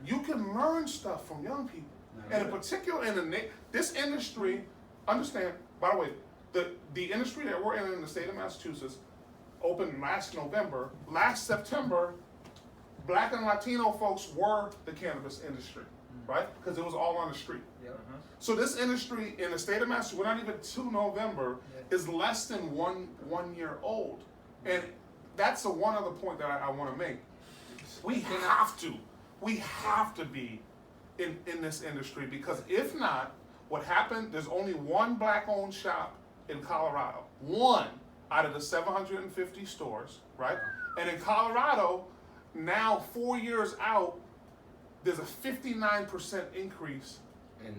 you can learn stuff from young people. And in particular, in this industry, understand. By the way, the industry that we're in the state of Massachusetts opened last November. Last September, Black and Latino folks were the cannabis industry, right? Because it was all on the street. So this industry in the state of Massachusetts, we're not even to November, is less than one year old. And that's the one other point that I want to make. We have to be in this industry, because if not, what happened, there's only one black-owned shop in Colorado. One out of the 750 stores, right? And in Colorado, now 4 years out, there's a 59% increase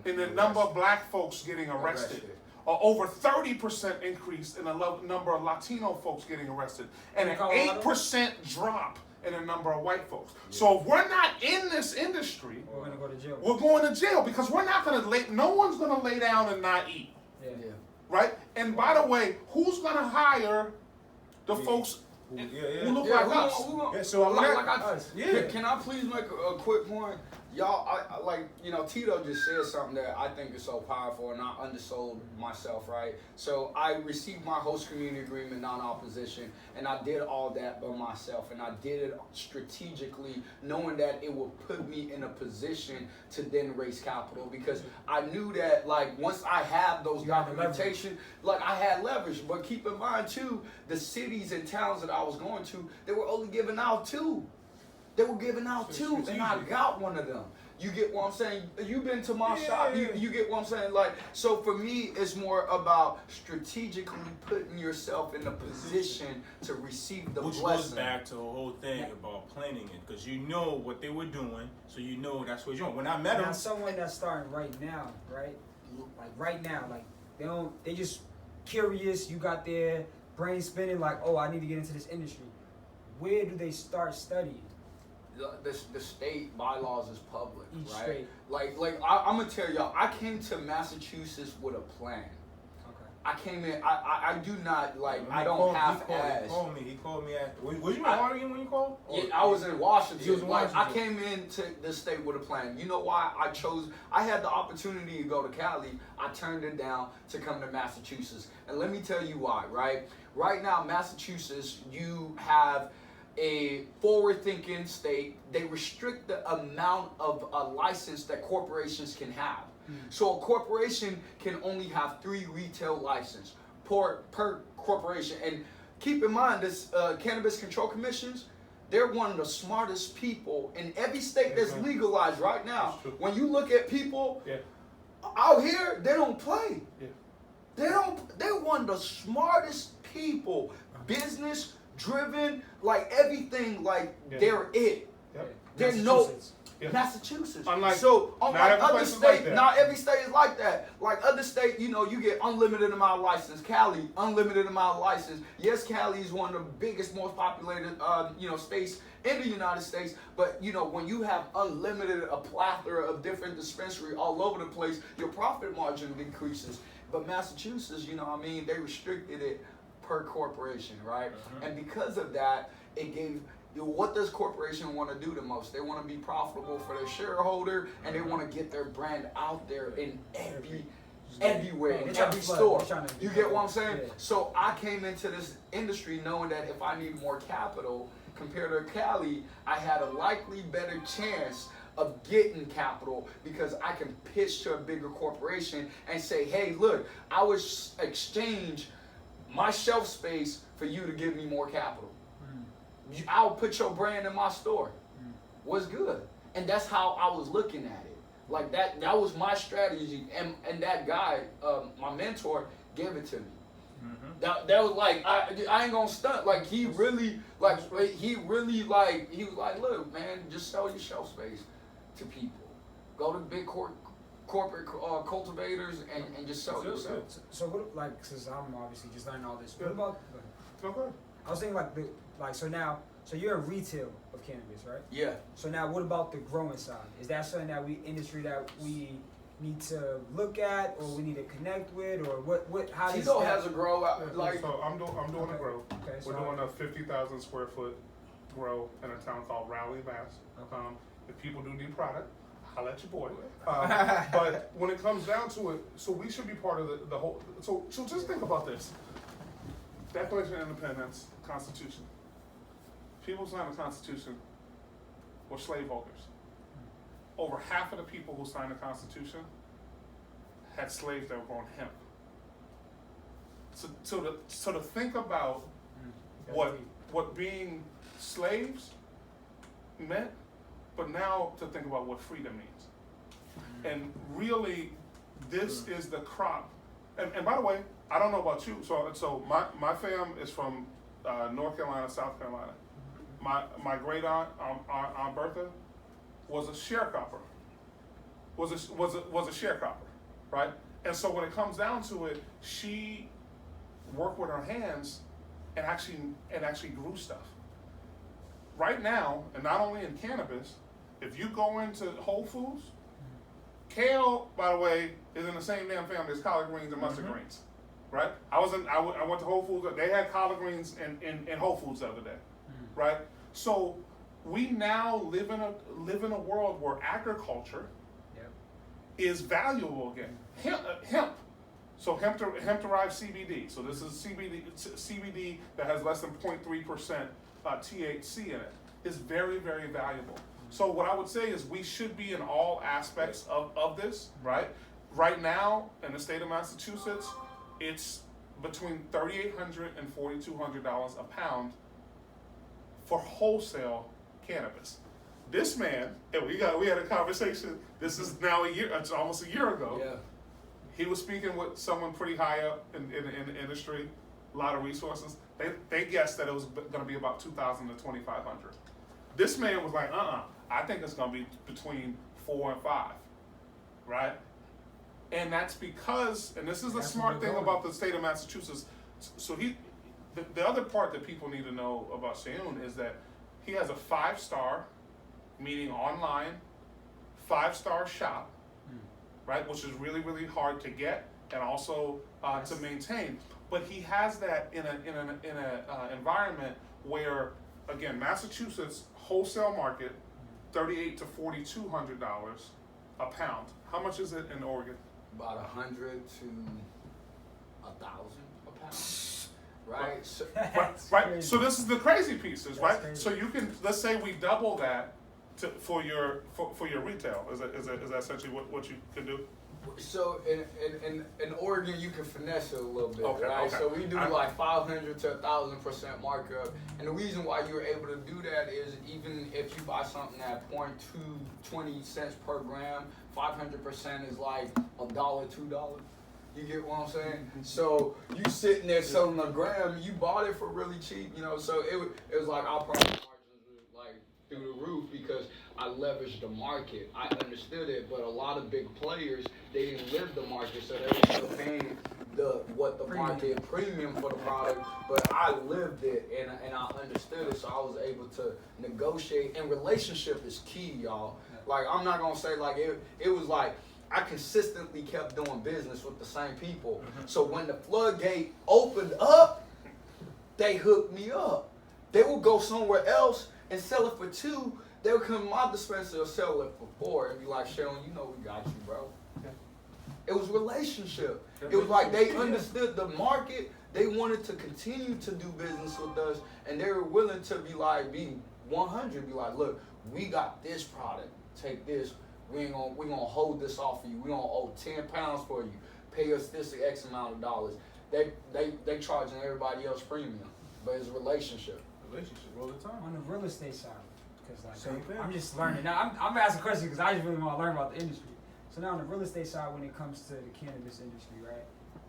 in the number of black folks getting arrested. Over 30% increase in the number of Latino folks getting arrested. And an 8% drop in the number of white folks. So if we're not in this industry, we're gonna go to jail. We're going to jail, because we're not gonna no one's gonna lay down and not eat. Right? And by the way, who's gonna hire the folks who look like us? Can I please make a quick point? Y'all, I like, you know, Tito just said something that I think is so powerful, and I undersold myself, right? So I received my host community agreement, non-opposition, and I did all that by myself, and I did it strategically, knowing that it would put me in a position to then raise capital, because I knew that, like, once I have those documentation, like, I had leverage. But keep in mind too, the cities and towns that I was going to, they were only giving out 2. They were giving out 2, and I got one of them. You get what I'm saying? You've been to my shop. You get what I'm saying? Like, so for me, it's more about strategically putting yourself in a position to receive the blessing. Which goes back to the whole thing about planning it, because you know what they were doing, so you know that's what you're doing. When I met them, someone that's starting right now, right? Like right now, like they just curious. You got their brain spinning, like, oh, I need to get into this industry. Where do they start studying? The state bylaws is public, Each right? state. Like I'm gonna tell y'all, I came to Massachusetts with a plan. Okay. I came in. I do not like. I don't half ass. He called me. Was you in Oregon when you called? Yeah, I was in Washington. He was in Washington. Like, I came into this state with a plan. You know why I chose? I had the opportunity to go to Cali. I turned it down to come to Massachusetts, and let me tell you why. Right now, Massachusetts, you have a forward-thinking state. They restrict the amount of a license that corporations can have. So a corporation can only have 3 retail licenses per corporation. And keep in mind, this Cannabis Control Commissions, they're one of the smartest people in every state that's legalized right now. When you look at people out here, they don't play. They're one of the smartest people, business driven, like everything, like they're it. They're Massachusetts. Unlike other states, like not every state is like that. Like other states, you know, you get unlimited amount of license. Cali, unlimited amount of license. Yes, Cali is one of the biggest, most populated, states in the United States. But you know, when you have unlimited, a plethora of different dispensaries all over the place, your profit margin decreases. But Massachusetts, you know what I mean, they restricted it per corporation, right? And because of that, it gave. What does corporation want to do the most? They want to be profitable for their shareholder, and they want to get their brand out there in everywhere, in every store. You get what I'm saying? Yeah. So I came into this industry knowing that if I need more capital compared to Cali, I had a likely better chance of getting capital because I can pitch to a bigger corporation and say, hey, look, I would exchange my shelf space for you to give me more capital. I'll put your brand in my store. What's good? And that's how I was looking at it. Like that was my strategy. And that guy, my mentor, gave it to me. That was like, I ain't gonna stunt. Like he really was like, look, man, just sell your shelf space to people. Go to big corporate cultivators and just sell yourself. So what, like, since I'm obviously just learning all this, what about, Okay. I was thinking so you're in retail of cannabis, right? Yeah. So now what about the growing side? Is that something that we need to look at, or we need to connect with, or how does Tito has a grow out, like. So I'm doing a grow. Okay, We're doing a 50,000 square foot grow in a town called Rowley, Mass. If people do need product, holla at your boy. But when it comes down to it, so we should be part of the whole. So just think about this: Declaration of Independence, Constitution. People who signed the Constitution were slaveholders. Over half of the people who signed the Constitution had slaves that were growing hemp. So to think about what being slaves meant, but now to think about what freedom means. And really, this is the crop. And by the way, I don't know about you. So my fam is from North Carolina, South Carolina. My great aunt Bertha was a sharecropper. Was a sharecropper, right? And so when it comes down to it, she worked with her hands and actually grew stuff. Right now, and not only in cannabis, if you go into Whole Foods, kale, by the way, is in the same damn family as collard greens and mustard greens, right? I went to Whole Foods. They had collard greens in Whole Foods the other day, right? So we now live in a world where agriculture is valuable again. Hemp. So hemp-derived CBD. So this is CBD that has less than 0.3% THC in it. Is very, very valuable. So what I would say is we should be in all aspects of this, right? Right now, in the state of Massachusetts, it's between $3,800 and $4,200 a pound for wholesale cannabis. This man, and we had a conversation. This is now it's almost a year ago. Yeah. He was speaking with someone pretty high up in the industry, a lot of resources. They guessed that it was going to be about 2,000 to 2,500. This man was like, I think it's going to be between 4 and 5, right? And that's because, and this is the smart thing about the state of Massachusetts. So the other part that people need to know about Suen is that he has a 5-star, meaning online, 5-star shop, right? Which is really, really hard to get and also to maintain. But he has that in an environment where, again, Massachusetts wholesale market, $3,800 to $4,200 a pound. How much is it in Oregon? About 100 to 1,000 a pound, right? So, right. So this is the crazy pieces, right? Crazy. So you can, let's say we double that for your retail. Is that essentially what you can do? So in Oregon, you can finesse it a little bit, Okay, right? okay. So we do like 500 to 1,000% markup, and the reason why you're able to do that is even if you buy something at 0.220 cents per gram, 500% is like $1, $2. You get what I'm saying? So you sitting there selling a gram, you bought it for really cheap, you know. So it was like our profit margins were like through the roof because I leveraged the market. I understood it, but a lot of big players, they didn't live the market, so they were still paying the market premium for the product. But I lived it and I understood it, so I was able to negotiate. And relationship is key, y'all. Like I'm not gonna say like it was like I consistently kept doing business with the same people. So when the floodgate opened up, they hooked me up. They would go somewhere else and sell it for $2. They would come to my dispenser and sell it for $4 and be like, Sharon, you know we got you, bro. It was relationship. It was like they understood the market. They wanted to continue to do business with us, and they were willing to be 100. Be like, look, we got this product. Take this. We gonna hold this off for you. We gonna owe 10 pounds for you. Pay us this X amount of dollars. They charging everybody else premium, but it's relationship. Relationship all the time. On the real estate side, because Same thing. I'm just learning now. I'm asking questions because I just really want to learn about the industry. So now on the real estate side, when it comes to the cannabis industry, right?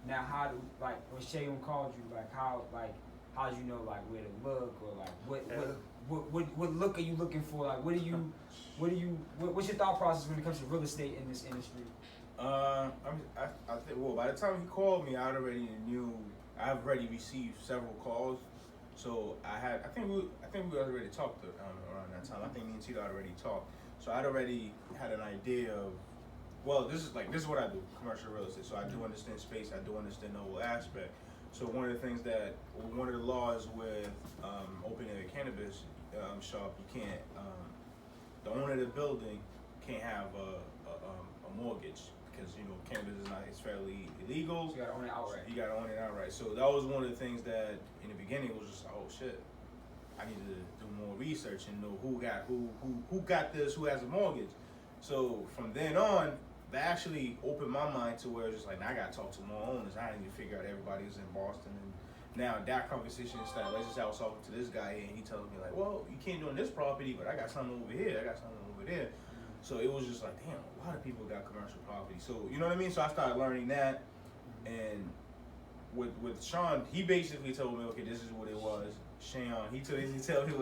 Now how do when Suen called you, how did you know where to look or what look are you looking for? What's your thought process when it comes to real estate in this industry? I think by the time he called me, I've already received several calls. So I think we already talked around that time. I think me and Tito already talked. So I'd already had an idea of, well, this is what I do, commercial real estate. So I do understand space. I do understand the whole aspect. So one of the laws with opening a cannabis shop, you can't, the owner of the building can't have a mortgage because cannabis it's fairly illegal. So you gotta own it outright. You gotta own it outright. So that was one of the things that in the beginning was just oh shit, I need to do more research and know who got this, who has a mortgage. So from then on, that actually opened my mind to where it's just now I gotta talk to more owners. I need to figure out everybody who's in Boston, and now that conversation started. Let's just say I was talking to this guy here, and he tells me well, you can't do on this property, but I got something over here. I got something over there. So it was just damn, a lot of people got commercial property. So you know what I mean? So I started learning that, and with Sean, he basically told me, okay, this is what it was. Sean, he told me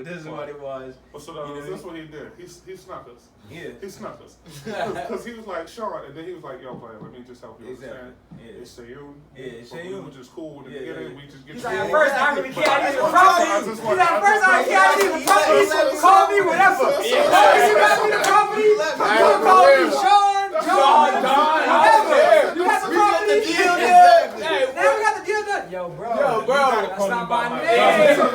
this is what it was. Well, so that's what he did. He snuck us. Yeah. He snuck us. Because he was like, Sean, and then he was like, yo, player, let me just help you understand. Yeah. It's Suen. Yeah, it's Suen. Which is cool in the beginning. We just get He's at first I really can't. I need the property. He's He's at first I can't. I need the property. Call me whatever. You got me the property. You call me Sean, John, whatever. You got the property. Now we got the deal done. Yo, bro. That's not my name, bro.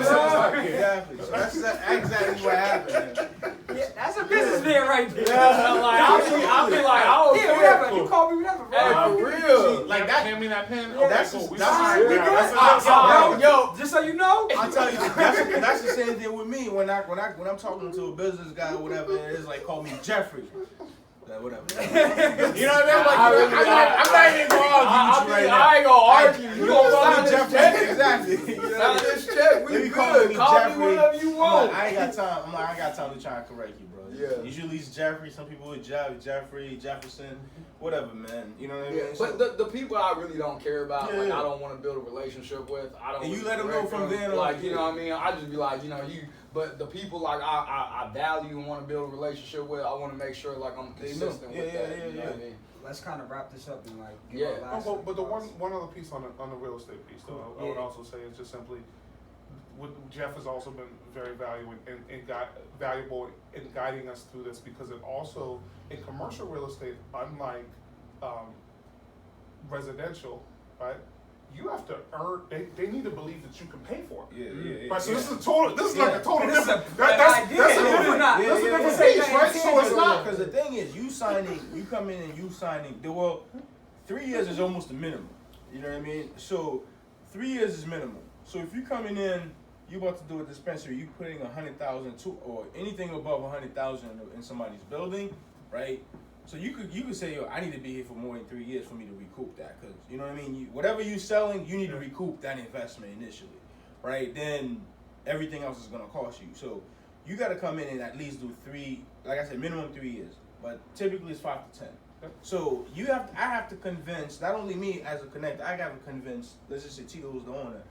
Exactly. So that's exactly what happened. Yeah, that's a businessman right there. I'll be like, oh, yeah, whatever. You call me whatever, bro. Hey, for real. That. Hand me that pen. Yeah, That's cool. cool. Yo, just so you know. I'll tell you, that's the same thing with me. When I'm talking to a business guy or whatever, it is call me Jeffrey. Whatever. You know what I mean? I'm not even gonna argue with you right now. I ain't gonna argue. You gonna call me Jeffrey? Exactly. Sign this check. We They be good. calling me Call Jeffrey. me whatever you want. I ain't got time. I ain't got time to try and correct you, bro. Yeah. Usually it's Jeffrey. Some people with Jeffrey, Jefferson, whatever, man. You know what I mean? Yeah, but the people I really don't care about, Yeah, like yeah. I don't want to build a relationship with. I don't. And you really let them know direct from then on. like, you know what I mean? I just be like, you know, you. But the people like I value and want to build a relationship with, I want to make sure like I'm consistent with that. You know what I mean? Let's kind of wrap this up and like give our last. But the one other piece on the real estate piece, though, I would also say is just simply, Jeff has also been very valuable in guiding us through this, because it also, in commercial real estate, unlike residential, right? You have to earn. They need to believe that you can pay for it. Yeah. Right. So this is total. This is like a total This is different. a That's a idea. different. That's a different piece, right? So it's not. Because the thing is, you come in and you signing. Well, 3 years is almost the minimum. You know what I mean? So 3 years is minimum. So if you coming in, you about to do a dispensary, you putting 100,000 to or anything above 100,000 in somebody's building, right? So you could say, yo, I need to be here for more than 3 years for me to recoup that, because you know what I mean. Whatever you selling, you need to recoup that investment initially, right? Then everything else is gonna cost you. So you got to come in and at least do 3, like I said, minimum 3 years, but typically it's 5 to 10. So I have to convince not only me as a connector, I got to convince. Let's just say Tito was the owner.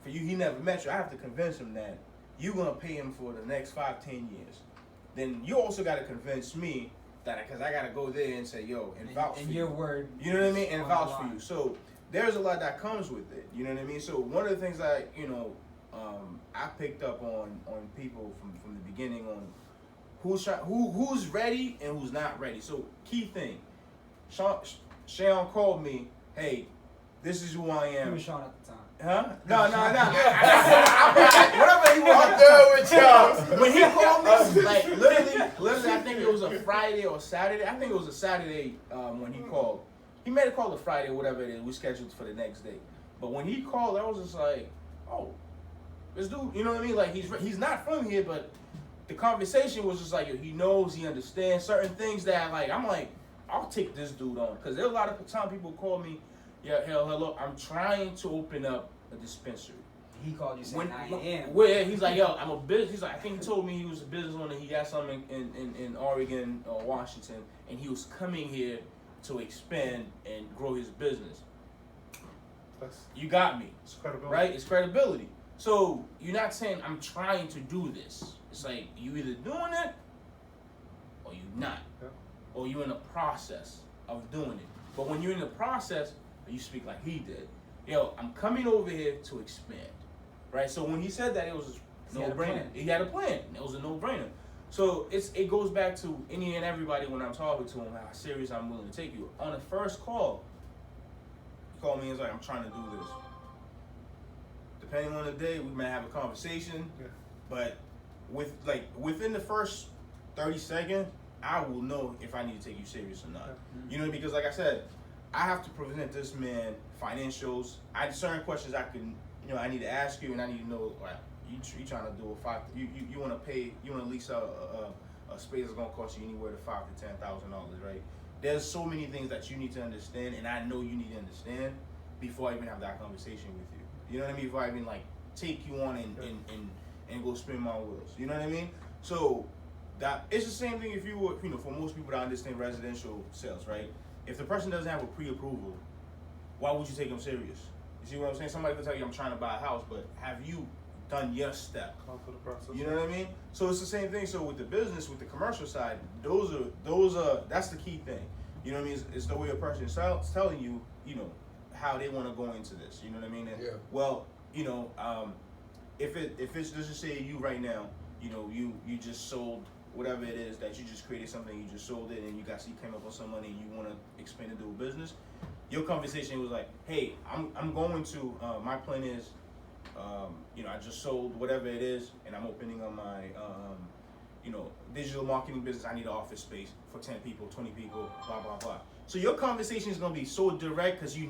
For you, he never met you. I have to convince him that you're gonna pay him for the next 5, 10 years. Then you also got to convince me that, because I got to go there and say, yo, and vouch for your you. word. You know what I mean? And vouch for you. So there's a lot that comes with it. You know what I mean? So one of the things I picked up on people from the beginning on who's ready and who's not ready. So key thing, Sean called me, hey, this is who I am. You were Sean at the time. Huh? No. Whatever he wants. I'm done with y'all. When he called me, like literally, I think it was a Friday or Saturday. I think it was a Saturday when he called. He made a call a Friday or whatever it is. We scheduled for the next day. But when he called, I was just like, oh, this dude, you know what I mean? Like he's not from here, but the conversation was just like, he knows, he understands certain things that like I'm like, I'll take this dude on, because there's a lot of time people call me. Yeah, hello. I'm trying to open up a dispensary. He called you saying, I am. Well, he's like, yo, I'm a business. He's like, I think he told me he was a business owner. He got something in Oregon or Washington, and he was coming here to expand and grow his business. You got me. It's credibility. Right? It's credibility. So you're not saying I'm trying to do this. It's like you either doing it or you not. Yeah. Or you in the process of doing it. But when you're in the process, you speak like he did. Yo, I'm coming over here to expand, right? So when he said that, it was a no-brainer. He had a plan. It was a no-brainer. So it goes back to any and everybody when I'm talking to him, how serious I'm willing to take you. On the first call, he called me and was like, I'm trying to do this. Depending on the day, we may have a conversation, but within the first 30 seconds, I will know if I need to take you serious or not. You know, because like I said, I have to present this man financials. I certain questions I need to ask you, and I need to know, like, you trying to do you want to pay, you want to lease a space that's gonna cost you anywhere to $5,000 to $10,000, right? There's so many things that you need to understand, and I know you need to understand before I even have that conversation with you. You know what I mean? Before I even like take you on and go spin my wheels. You know what I mean? So that it's the same thing if you were, for most people that understand residential sales, right? If the person doesn't have a pre-approval, why would you take them serious? You see what I'm saying? Somebody could tell you I'm trying to buy a house, but have you done your step? You know what I mean? So it's the same thing. So with the business, with the commercial side, those are that's the key thing. You know what I mean? It's the way a person is telling you, how they want to go into this. You know what I mean? And, well, if it's let's just say you right now, you just sold whatever it is that you just created something, you just sold it, and you came up with some money, and you want to expand into a business. Your conversation was like, hey, I'm going to my plan is, I just sold whatever it is, and I'm opening up my digital marketing business. I need an office space for 10 people, 20 people, blah blah blah. So your conversation is gonna be so direct because you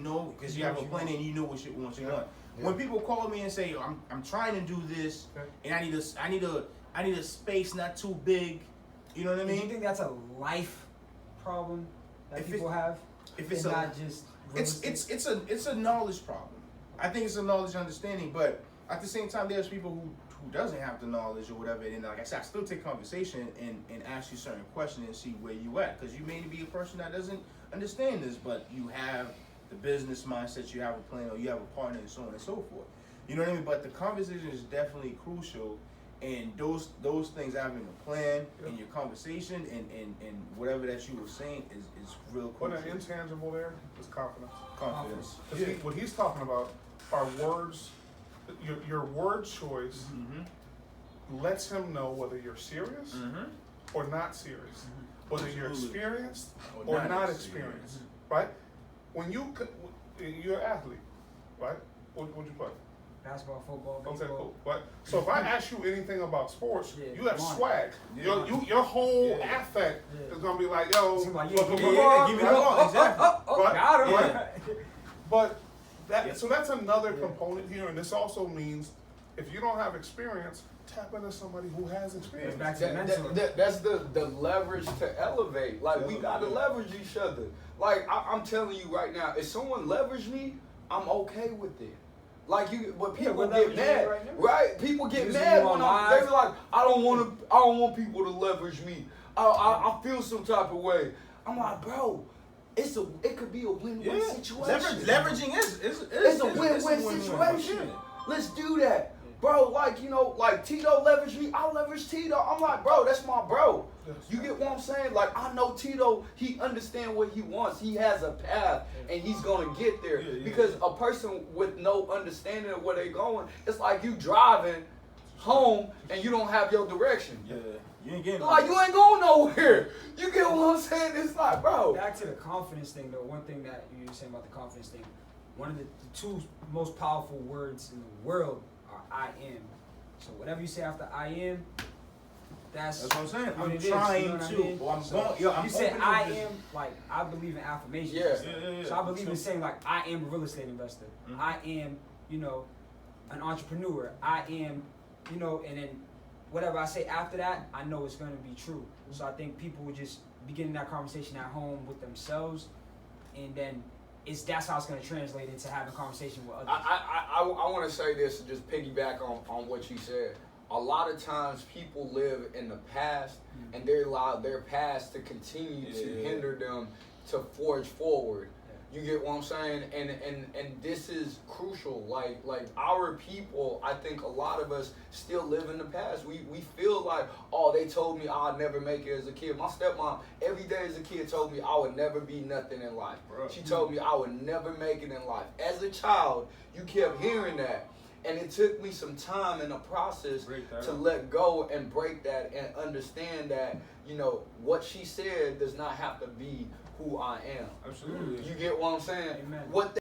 have a plan and you know what you want. Yeah. When people call me and say, I'm trying to do this, and I need a space not too big. You know what I mean? Do you think that's a life problem that people have? If it's not just it's a knowledge problem. I think it's a knowledge understanding, but at the same time, there's people who who doesn't have the knowledge or whatever, and like I said, I still take conversation and ask you certain questions and see where you at, because you may be a person that doesn't understand this, but you have the business mindset, you have a plan, or you have a partner, and so on and so forth. You know what I mean? But the conversation is definitely crucial, and those things, having a plan and your conversation and whatever that you were saying is real What crucial. an intangible there is confidence. Confidence. Because what he's talking about are words. Your word choice lets him know whether you're serious or not serious, whether you're experienced or not experienced, right? When you're an athlete, right? What'd you play? Basketball, football, Okay, baseball. cool. Right? So if I ask you anything about sports, Yeah, you have come on. swag. Yeah. Your whole Yeah. affect Yeah. is gonna be like, yo, Seem like, fuck give with me my the ball, give me the right? ball. Exactly. Right? Got him. Right? But Yeah. so that's another component here, and this also means if you don't have experience, tap into somebody who has experience. Back to the mentor. That's the leverage to elevate. Like, we gotta leverage each other. Like, I'm telling you right now, if someone leverage me, I'm okay with it. Like, but people we're get leveraging mad, you right now. right? People get Using mad you when on they're live. like, I don't want people to leverage me. I feel some type of way. I'm like, bro, it could be a win-win situation. Leveraging is It's a win-win situation. Let's do that. Bro, like, like Tito leveraged me, I leveraged Tito. I'm like, bro, that's my bro. You get what I'm saying? Like, I know Tito, he understands what he wants. He has a path, and he's going to get there. Because a person with no understanding of where they're going, it's like you driving home, and you don't have your direction. Yeah, you ain't getting Like, you ain't going nowhere. You get what I'm saying? It's like, bro. Back to the confidence thing, though. One thing that you were saying about the confidence thing, one of the two most powerful words in the world are I am. So whatever you say after I am, that's what I'm saying. what I'm it is, trying you know what I to. mean? Well, I'm So going. Yo, I'm you say open I to this. am, like, I believe in affirmations. Yeah. and stuff. Yeah. So I believe in saying, like, I am a real estate investor. I am, an entrepreneur. I am, and then whatever I say after that, I know it's going to be true. So I think people would just begin that conversation at home with themselves, and then that's how it's going to translate into having a conversation with others. I want to say this and just piggyback on what you said. A lot of times people live in the past and they allow their past to continue to hinder them to forge forward. You get what I'm saying? And this is crucial. Like our people, I think a lot of us still live in the past. We feel like, oh, they told me I'd never make it as a kid. My stepmom, every day as a kid, told me I would never be nothing in life. She told me I would never make it in life. As a child, you kept hearing that. And it took me some time in the process to let go and break that and understand that, what she said does not have to be who I am. Absolutely. You get what I'm saying? Amen. What